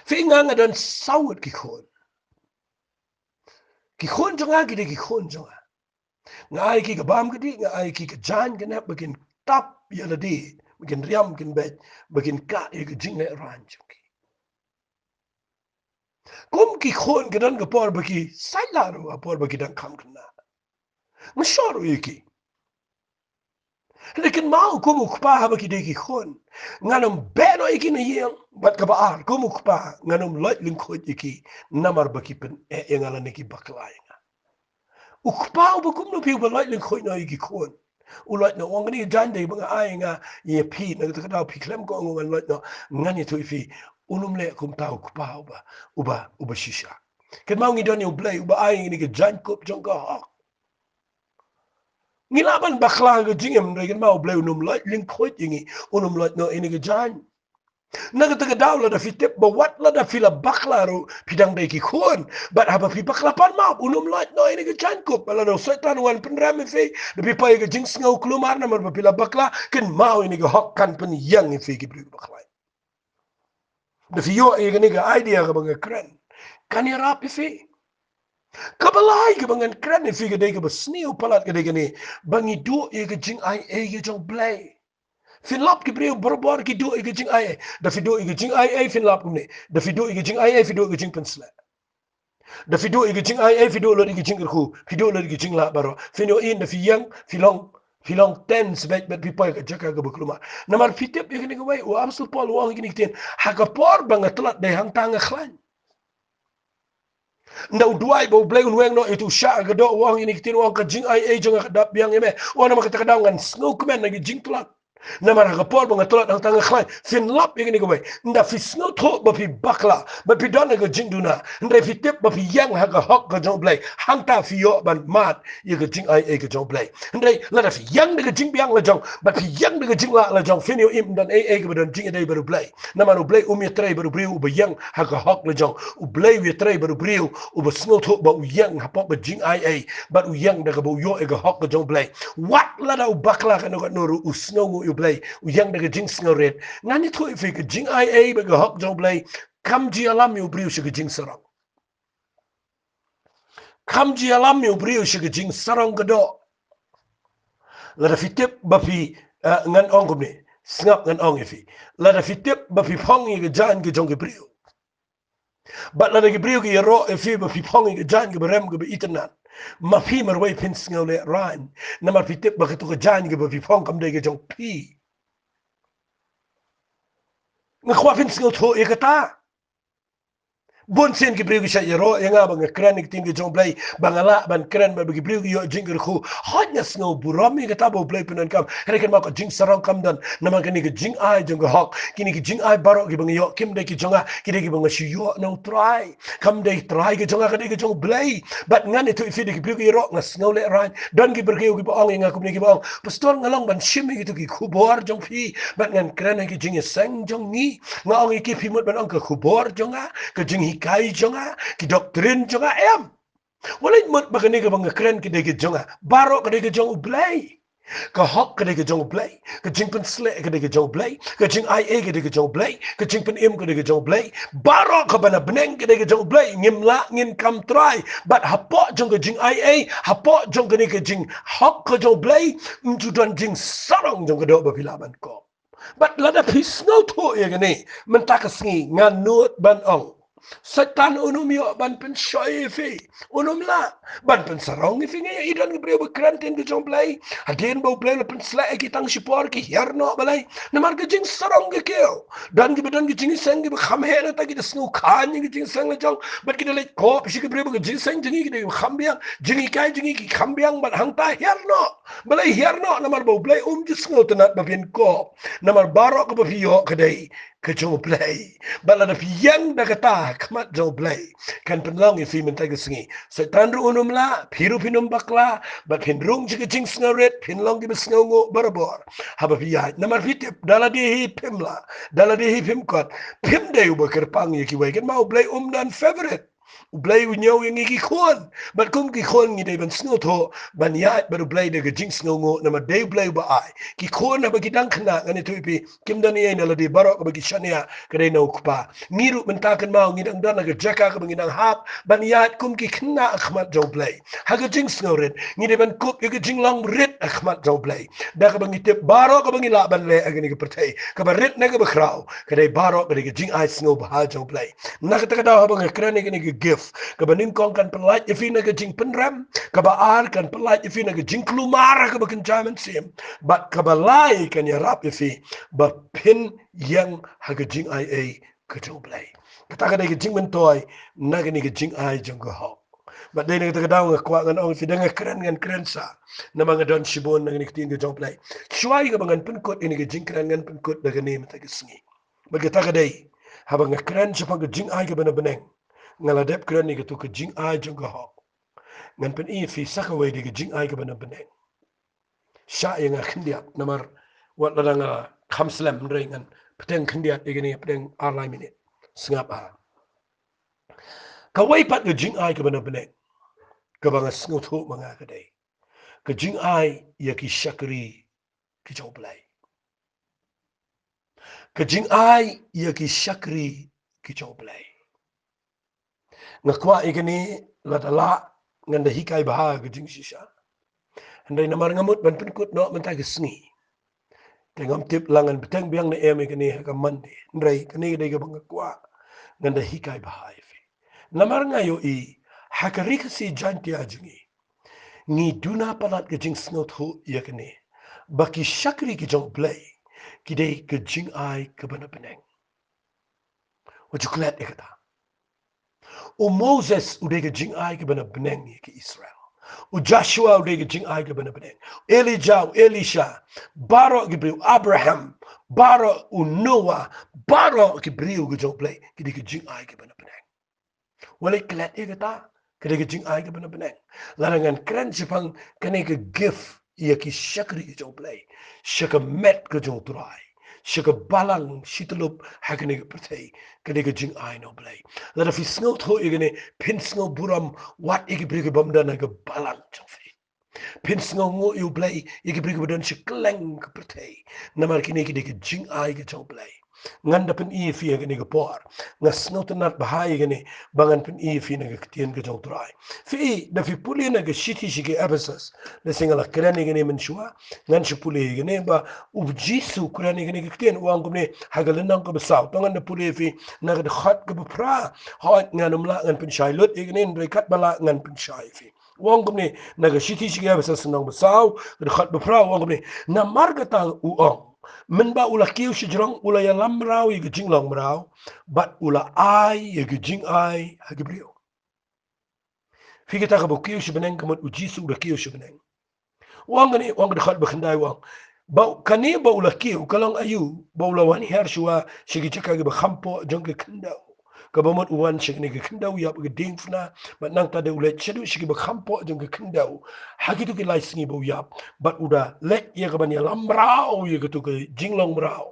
Fi ngang dan sawat ki khon. Ki khon jong ki de ki khon jong. Ngai ki ke bam ke di ngai ki ke jan ke nap begin tap ya la di. Begin riam kin bet. Begin ka ye ke jing ne ran jong ki. Kum ki khon ke dan ke por bagi sailaru por bagi dan kam kena. Masyaru ye ki. Lekin mau kumu kupa haba ki deki khon. Nganum beno iki na yeng bat ka baar kumu kupa nganum loit lingkot iki namar baki pen yang ala neki baklai nga. Ukpa uba kumno pi uba loit lingkot na iki khon. Uloit na wang ni jande mga ay nga ye pi na katao pi klem ko ngan loit na ngani tu ifi unum le kum tao kupa uba shisha. Ken mau ngi doni ublay uba ay ni ke jan kup jongka hok. Ngilaban bakla ke jingem regen mau bleu num lot lingkot jingi unum lot no ini ke jan naga taga daw la da fitep ba wat la da fila bakla ro pidang dai ki khon bat haba fi bakla pan mau unum lot no ini ke jan ko pala no setan wan penram fe da pi pai ke jing sngo klumar na mar ba fila bakla ken mau ini ke hok kan pen yang fe ki bleu bakla da fi yo e ke ni ga idea ga bang kren kan ya rap fe Kabalai ke bangan kran ni figure dai ke besniu palat ke dai ni bangi do e ke jing ai e ke jong play finlap ke breu borbor ki do e ke jing ai da fido e ke jing ai finlap ni da fido e ke jing ai fido e ke jing pensla da fido e ke jing ai fido lo e ke jing ku fido lo e ke jing la baro fino in da fiyang filong ten sebet bet pipai ke jaka ke bekluma namar fitep e ke ni wai o absolut pol wang ke ni ten hakapor bangat telat dai hang tanga khlan Ndau duai bau blai unweng no itu sya ke do wang ini kitin wang ke jing ai jong ke dap yang eme wana makata kadang ngan snow kemen lagi jing tulat Namar kapor bang tolat ang tanga klay fin lap igini ko bay nda fi snow to ba fi bakla ba fi dona go jingduna nda fi tip ba fi yang ha ga hok ga jong blay hang ta fi yo ban mat ye ga jing ai e ga jong blay nda la da fi yang de ga jing biang la jong ba fi yang de ga jing la jong fin yo im dan e ga dan jing dai ba blay namar u blay mi trai ba briu ba yang ha ga hok la jong u blay wi trai ba briu u ba snow to ba u yang ha pop ba jing ai e ba u yang da ga bo yo e ga hok ga jong blay wat la da u bakla ka no ga no u snow u blay u yang daga jing sngoret ngani to ife ke jing ai e ba ga hok jong blay kam ji alam yu briu shi jing sarang kam ji alam yu briu shi jing sarang ga do la da fitip ba fi ngan ong ko ne snap ngan ong ife la da fitip ba fi phong yi ga jan ga jong ga briu ba la da ga briu ga ro ife ba fi phong yi ga jan ga rem ga itanan ma fi mar wai pin sngle ran na ma fitip ba ga to ga jan ga ba fi phong kam de ga jong pi ngakwa fin singo to ikata bon sen ki brigi sha yero yanga bang kran ki tingi jong play bangala ban kran ba brigi yo jinger khu hanya snow burami ka tabo play pinan kam reken ma ko jing sarang kam dan nama kini ki jing ai jong hok kini ki jing ai baro ki bang yo kim de ki jonga ki de ki bang shi yo no try kam de try ki jonga ka de ki jong play but ngani to ifi de ki brigi ro nga snow le ran don ki brigi ki bang nga kum ni ki bang pastor ngalong ban shimi ki to ki khubor jong phi but ngan kran ki jing sang jong ni nga ong ki phi mot ban ong ka khubor jonga ka jing kai jonga ki doktrin jonga em walay mot bagani ka bang kren ki de jonga baro ka de jong blay ka hok ka de jong blay ka jingpen sle ka de jong blay ka jing ai e ka de jong blay ka jingpen im ka de jong blay baro ka bana bneng ka de jong blay ngim la ngin kam try but hapo jong ka jing ai e hapo jong ka ni ka jing hok ka jong blay mtu don jing sarong jong ka do ba pilaban ko but lada pis no to ye gani mentaka sngi nganut ban ong Satan unum yo ban pen shoy fi unum la ban pen sarong fi ngi idan ngi breu kranten ge jong play aden bo play la pen sla ki tang sipor ki herno balai na mar ge jing sarong ge keo dan ge bedan ge jing sang ge kham he na ta ge snu khan ge jing sang la jong bat ge le ko pi ge breu ge jing sang jing ge kham biang jing kai jing ki kham biang ban hang ta herno balai herno na mar bo play ji snu tanat ba pin ko na mar barok ba fi yo ge dai ke jong play bala na yang da kata kmat jong play kan penlong i fi mentai ke singi setan ru unum la piru pinum bakla ba pin rung ji jing snaret pinlong gi besngo barabor haba fi ya namar fit dala di hi pimla dala di hi pim kot pim de u bakar pang ye ki wai kan mau play dan favorite Blay with you in iki kon but kum ki kon ngi de ban snow to ban ya but blay de jing snow ngo na ma de blay ba ai ki kon na ba ki dang khna ngani tu pi kim dan ye na la de baro ba ki shania ka de no kupa miru men ta kan mau ngi dang dan ga jaka ka ngi dang hap ban ya kum ki khna akhmat jo blay ha ga jing snow red ngi de ban kup ki jing long red akhmat jo blay da ka ngi te baro ka ngi la ban le agni ka pertai ka ba red na ga ba krau ka de baro ka de jing ai snow ba ha jo blay na ka ta ka da ba ngi krane ngi gift kabaning kong kan pelat ifi na gajing penram kabaar kan pelat ifi na gajing klumara ka bakin jaman sim but kabalai kan yarap ifi ba pin yang hagajing ai a kajong play kata ka gajing mentoy na gani gajing ai jong go ho but dai na daw nga kwa ngan ong fi danga kren sa na mga don shibon na gani kitin gajong play shuai ka bangan penkot ini gajing kren ngan penkot daga ni mata gisngi bagata ka dai habang kren sa pagajing ai ka Bneng ngaladep kren ni tu ke jing ai jong ga ho ngan pen i fi sakawai de jing ai ka Bneng sha yang khindia namar wat la nga kham slam re ngan peteng khindia de ni peteng arlai minute sngap a ka wai pat ke jing ai ka Bneng ka bang sngu thu manga ka dei ke jing ai ya ki shakri ki jong play ke jing ai ya ki shakri ki jong play ngakwa igani latala nganda hikai baha ke jing sisa andai namar ngamut ban penkut no mentai ke sngi tengam tip langan beteng biang na em igani ka mande ndrai kani dai ga bangakwa nganda hikai baha ifi namar ngayo i hakarika si janti ajingi ni duna palat ke jing snot ho yakani baki shakri ki jong play ki dai ke jing ai ke Bneng wajuklat ikata o Moses udega jing ai ke Bneng ki Israel U Joshua udah jing ai ke benar-benar. Elijah, Elisha, baro gibriu Abraham, baro u Noah, baro gibriu ke jong play, kidi ke jing ai ke benar-benar. Walai kelat ke ta, kidi ke jing ai ke benar-benar. Larangan keren sepang kene ke gift ia ki syakri ke jong play, syaka met ke jong turai. Syaka balang situlup hakene ke pertai, kidi ke jing ai no play. Lara fi sngot ho igene pin sngot buram wat iki bri ke bamdana ke balang jong fi. Pins ngo you play, you can bring badan si kleng ke pertai. Namar kini kini ke jing ai ke jong play. Nganda pen i fi ke ni ke por. Ngas no tenat bahai ke ni bangan pen i fi na ke tien ke jong trai. Fi da fi puli na ke city si ke Ephesus. Da singala krani ke ni menshua. Ngan si puli ke ni ba ubjisu krani ke ni ke tien uang ke ni hagalenang ke besau. Tangan da puli fi na ke khat ke bepra. Hot ngan umla ngan pen shailut ke ni ndai bala ngan pen shai fi. Wong kumni naga shiti shiga basa senang besau khat befrau wong kumni na marga tang uong men ba ula kiu shijrong ula ya lamrau ye jing long mrau bat ula ai ye jing ai hagibrio fika ta bo kiu shibenen kamot ujisu ula kiu shibenen wong ni wong khat bakhandai wong ba kani ba ula kiu kalong ayu ba ula wani her shua shigi chaka ge ba khampo jong ke khandau kabamot uwan shigni ke khandau yap ge ding fna bat nang ta de ule chedu shigi ba khampo jong ke khandau hagitu ke lai singi bo yap bat uda let ye ke ban ya lamrau ye ke tu ke jinglong brau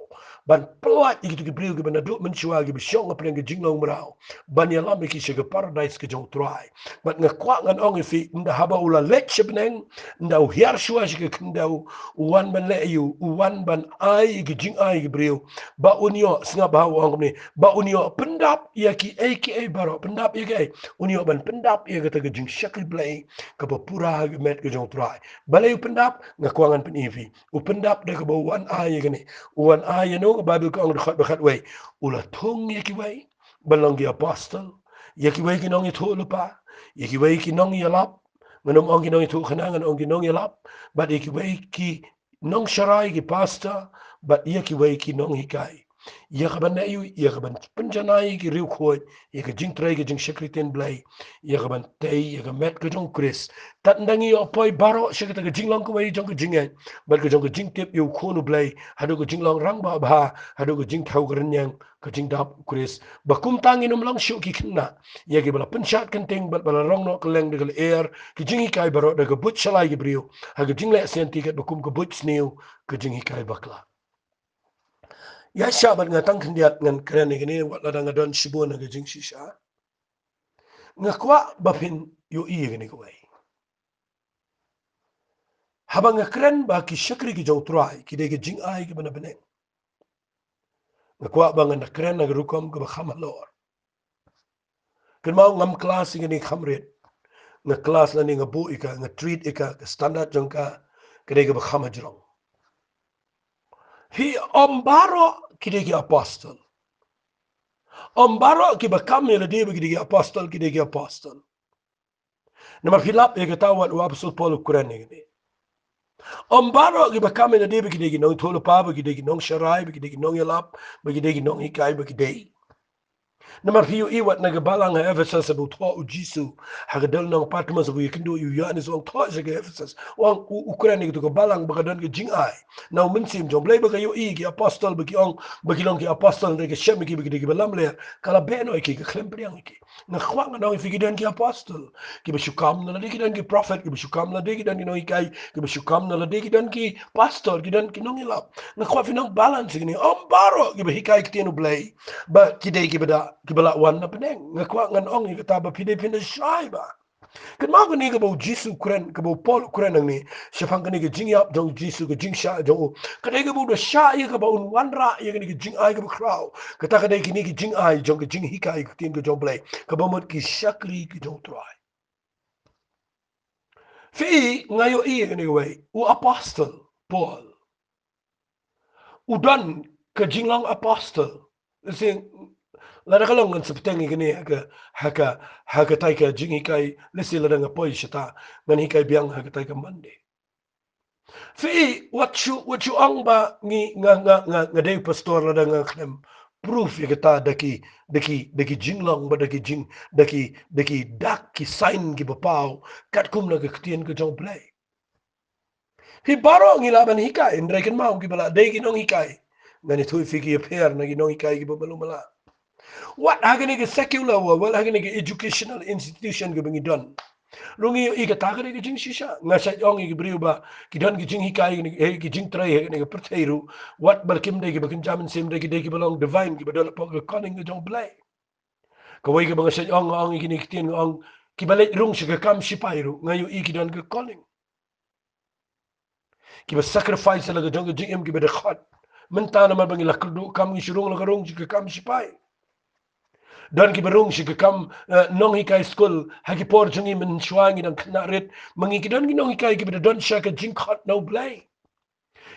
ban pelat ye ke tu ke briu ke ban du menshua ge bsyong apreng ke jinglong brau ban ya lam ke shige paradise ke jong try bat ngakwa ngan ong fi nda haba ula let shibneng nda hiar shua shige khandau uwan ban le yu uwan ban ai ge jing ai ge briu ba unio singa ba ong ni ba unio pendap ye ki aka baro pendap ye ke unio ban pendap ye ke te jing shakli blai ke pura ge met ge jong try balai pendap ngakwangan pen evi u pendap de ke bo wan ai ge ni wan ai no bible ko ong khat khat we ula thong ye ki we balong ge apostle ye ki we ki nong ye thulu pa ye ki we ki nong ye lap nganom ong ki nong ye thu khana ngan ong ki nong ye lap but ye ki we ki nong sharai ki pastor but ye ki we ki nong hikai ye ka ban yu ye ka ban penjanai ki riu khoi ye ka jing trai ki jing sekritin blai ye ka ban tei ye ka met ka jong chris tat ndangi yo poi baro sekita ka jing long ko wei jong ka jing ai bat ka jong ka jing tip yu khonu blai hadu ka jing long rang ba ba hadu ka jing thau gren yang ka jing dap chris ba kum tangi num long shu ki khinna ye ki bala penshat kan ting bat bala rong no keleng de ka air ki jing kai baro de ka but shalai ki brio ha ka jing le senti ka kum ka but snew ka jing kai bakla ya syabat ngatang kendiat ngan keren ini wat ladang adon shibu na gajing shisha ngakwa bapin yo i gini kwai habang ngakren ba ki syakri ki jong trai ki de gajing ai ki bana beneng ngakwa bang ngakren na rukom ka khamalor ken mau ngam kelas ngini khamret nga kelas na ni ngabu ika nga treat ika ka standard jong ka kede ka khamajrong hi ombaro ki de ki apostle ombaro ki bakam ni de ki apostle ki de ki apostle nama filap ye kata wat wa apostol Paul Quran ni ombaro ki bakam ni de ki nong tholo pa ki de ki nong sharai ki de ki nong yalap ki de ki nong hikai ki de Namar hiyo iwat nagabalang ha Ephesus abu twa u Jisu hagadal nang patmas abu yikindo yu yanis wang twa siya Ephesus wang Ukraine gitu balang bagadan ke jing ai na minsim jom blay baga yo i ki apostol bagi ong bagi long ki apostol de ke shem ki bagi balam le kala beno ki ke klempriang ki na khwang na fi gidan ki apostol ki besukam na de gidan ki prophet ki besukam na de gidan ki no ikai ki besukam na de gidan ki pastor gidan ki nong ilap na khwa fi nong balance ni baro ki be hikai ki tenu blay ba kidai kibada kibala wan na Bneng ngakwa ngan ong ni kata ba pide pinde shai ba kan ma ko ni ka bo jisu kren ka bo Paul kren ni shafang ni ka jing yap jong jisu ka jing sha jong ka dai ka bo da sha ye ka ba un wan ra ye ni ka jing ai ka ba kraw ka ta ka dai ki ni ka jing ai jong ka jing hikai ka tin ka jong blai ka ba mot ki shakri ki jong try fi ngayo i ni we u apostle Paul udan ka jing lang apostle sing Lara kalong ngan septengi gini haka taika jing hikai lesi lara nga poi shita ngan hikai biang haka taika mande. Fi what you ang ba ngi nga dei pastor lara nga khlem proof ya kita daki jinglong ba daki dak ki sign ki bapau kat kum na ketien ke jong play hi baro ngilaban hikai ndrai kan mau ki bala dai ki nong hikai ngani thui fi ki appear na ki nong hikai ki babalu mala what hagani ke secular wa well hagani ke educational institution ke bangi don rungi i ka takare ki jing shisha ngasa ong i briu ba ki don ki jing hikai ni ki jing trai he ni pertheiru what barkim de ki bakin jamin sim de ki belong divine ki badal po ka calling ke jong play kawai ka mga sa ong i ki tien ong ki balet rung shi ka kam shipairu ngayo i ki don ka calling ki ba sacrifice la ga jong jing em ki ba de khat mentana ma bangi la kudu kam ngi shurung la ga rung shi ka kam shipai dan ki barung si kam nong hikai school haki por jungi men shuangi dan kena red mangi ki dan ki nong hikai ki don shaka jing khat no blay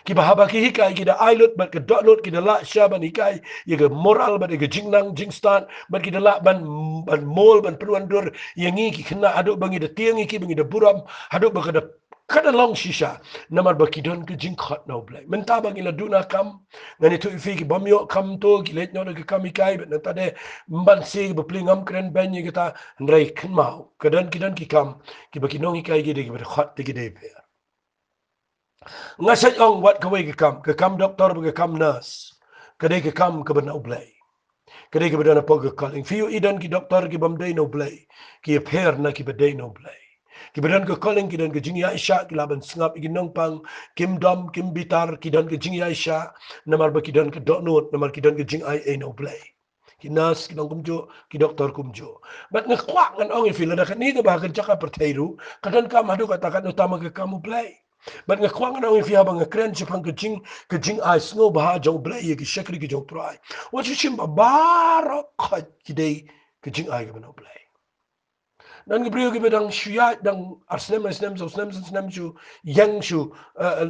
ki bahaba ki hikai ki da ailot but ki dot ki da la shaban hikai ye ga moral but ki jing nang jing stan but ki da la ban mol ban peruan dur yangi ki kena aduk bangi da tiangi ki bangi da buram aduk ba da kada long shisha namar ba ki don ki jing khat no blay menta bangi la duna kam ngani tu fi ki bomyo kam to ki let no ki kam hikai but nata de mban si ba plingam kren ben ye kita ndrai kmau kadan ki kam ki ba ki nong hikai ki de ki ba khat ki de pe ngasat ong wat kawai ke kam doktor ke kam nurse kadai ke kam ke bana blay kadai ke bana pog calling fiu idan ki doktor ki bam day no blay ki appear na ki badai no blay ki badan ke calling ki dan ke jingi aisha ki laban sngap ki nong pang kim dom kim bitar ki dan ke jingi aisha namar ba ki dan ke dot note namar ki dan ke jing ai no blay ki nurse ki nong kumjo ki doktor kumjo bat ngkwak ngan ong ifila da kan ni ke ba kan jaka pertairu kadan kam hadu katakan utama ke kamu blay but nga kwang na if you have a kren chipang ka jing ai snow ba jong blay ki shakri ki jong try what you chim bar khat ki dei ka jing ai ga no blay dan ki brio ki bedang shuya dang arsnem shu yang shu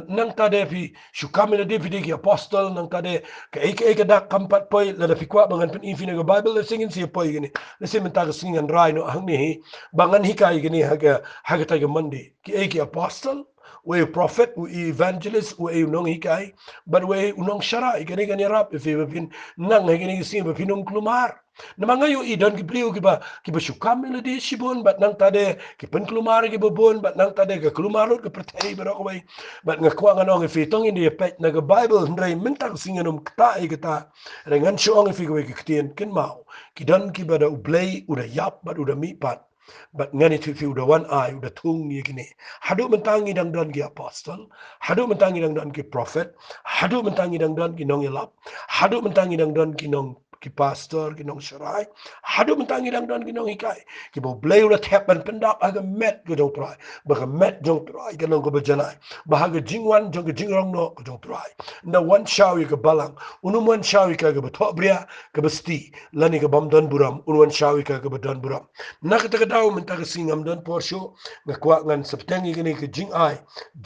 nang ta de fi shu kamela de fi de ki apostle nang ta de ka ek dak kampat poi la da fi kwa bangan pen infine ga bible singin si poi gini le sim ta ga singin rai no hang ni bangan hikai gini haga ta ga mandi ki apostle we prophet we evangelist we nong hikai but we nong shara ikani gani rap if we bin nang hegini sim be pinong klumar namangayo idan ki brio ki ba shukam le di shibon but nang tade ki pen klumar ki bobon but nang tade ka klumarot ka pertai ba ko bai but ngakwa nganong if tong indi pet na ga bible ndrai mentang singanum kta ikata rengan shuong if ki ktien ken mau ki dan ki ba da ublay uda yap but uda mi pat but ngani tu fi uda one eye uda tung ye gini hadu mentangi dang dan ki apostle hadu mentangi dang dan ki prophet hadu mentangi dang dan ki nong yalap hadu mentangi dang dan ki nong ki pastor ki nong sharai hadu mentangi dang dan ki nong hikai ki bo blay uda tap ban pendap aga met go jong try ba met jong try ki nong go bajanai ba haga jingwan jong jingrong no go jong try na one shawi ka balang unum one shawi ka ga thok bria ka basti lani ka bam dan buram unwan shawi ka ga dan buram nakata daw menta ka singam dan porsho nga kwa ngan septengi gini ka jing ai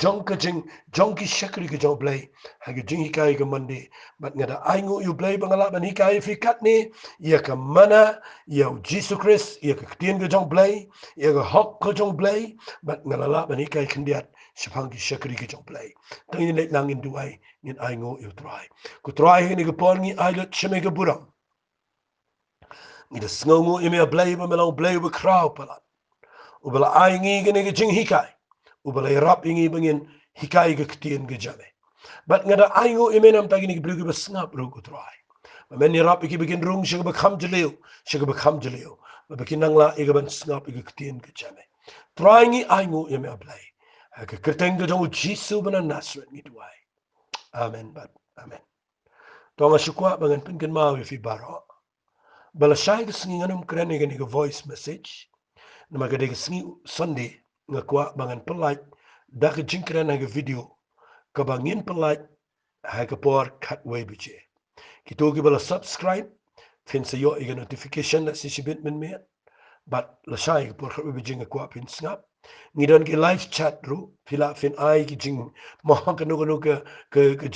jong ka jong ki shakri ka jong blay haga jing hikai ka mandi but nga da ai ngu yu blay bangala ban hikai fi kat ni ya ka mana ya Jesus Christ ya ka ktien ka jong blay ya ka hok ka jong blay but nga la ban hikai khndiat shapang ki shakri ka jong blay tangin let nang in duai ngin ai ngu yu try ku try ni ka pon ngi ai lot shame ka buram ni da sngongu ime blay ba melang blay ba kraw pala ubala ai ngi gani ga jing hikai ubala rap ingi bangin hikai ga ktien ga jame but ngada ai ngo imenam tagini ga blugi ba snap ru ko try ba men ni rap iki begin rung shiga ba kham jaleo ba bakin nangla iga ban snap iga ktien ga jame try ngi ai ngo ime blay ka kerteng ga jong jisu bana nasret ngi duai amen but amen tonga shukwa bangan pinken mau fi baro bala shai ga singi nganum krene ga ni ga voice message na magade singi Sunday nga kwa bangan pelaj dak jinkran na video ka bangin pelaj ha ka por kat way biche kito gi bala subscribe fin sa yo iga notification na si shibit men me but la shai por ka bi jinga kwa pin snap ngidon ki live chat ru pila fin ai ki jing mo ka no ka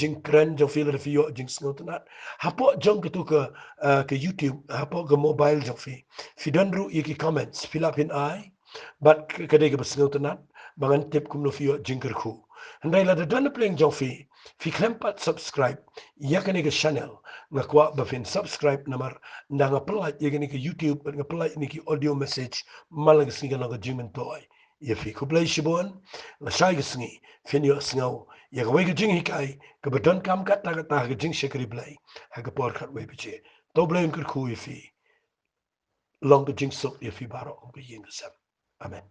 jinkran jo fila fi yo jing snot nat hapo jong ka tu ka YouTube hapo ka mobile jo fi don ru iki comments pila fin ai but kadai ke besnau tenat bangan tip kum no fio jingker khu handai la dan pling jong fi klempat subscribe ya kane ke channel ngakwa bafin subscribe namar ndanga pelaj yegini ke YouTube nga pelaj niki audio message malang singa nga jimin toy ye fi kublai shibon la shai gisngi fin yo sngaw ye gwe ge jing hikai ke bedon kam kat ta ta ge jing shekri blai ha ge por khat we biche to blai kur khu ye fi long ge jing sok ye fi baro ge yin sam amen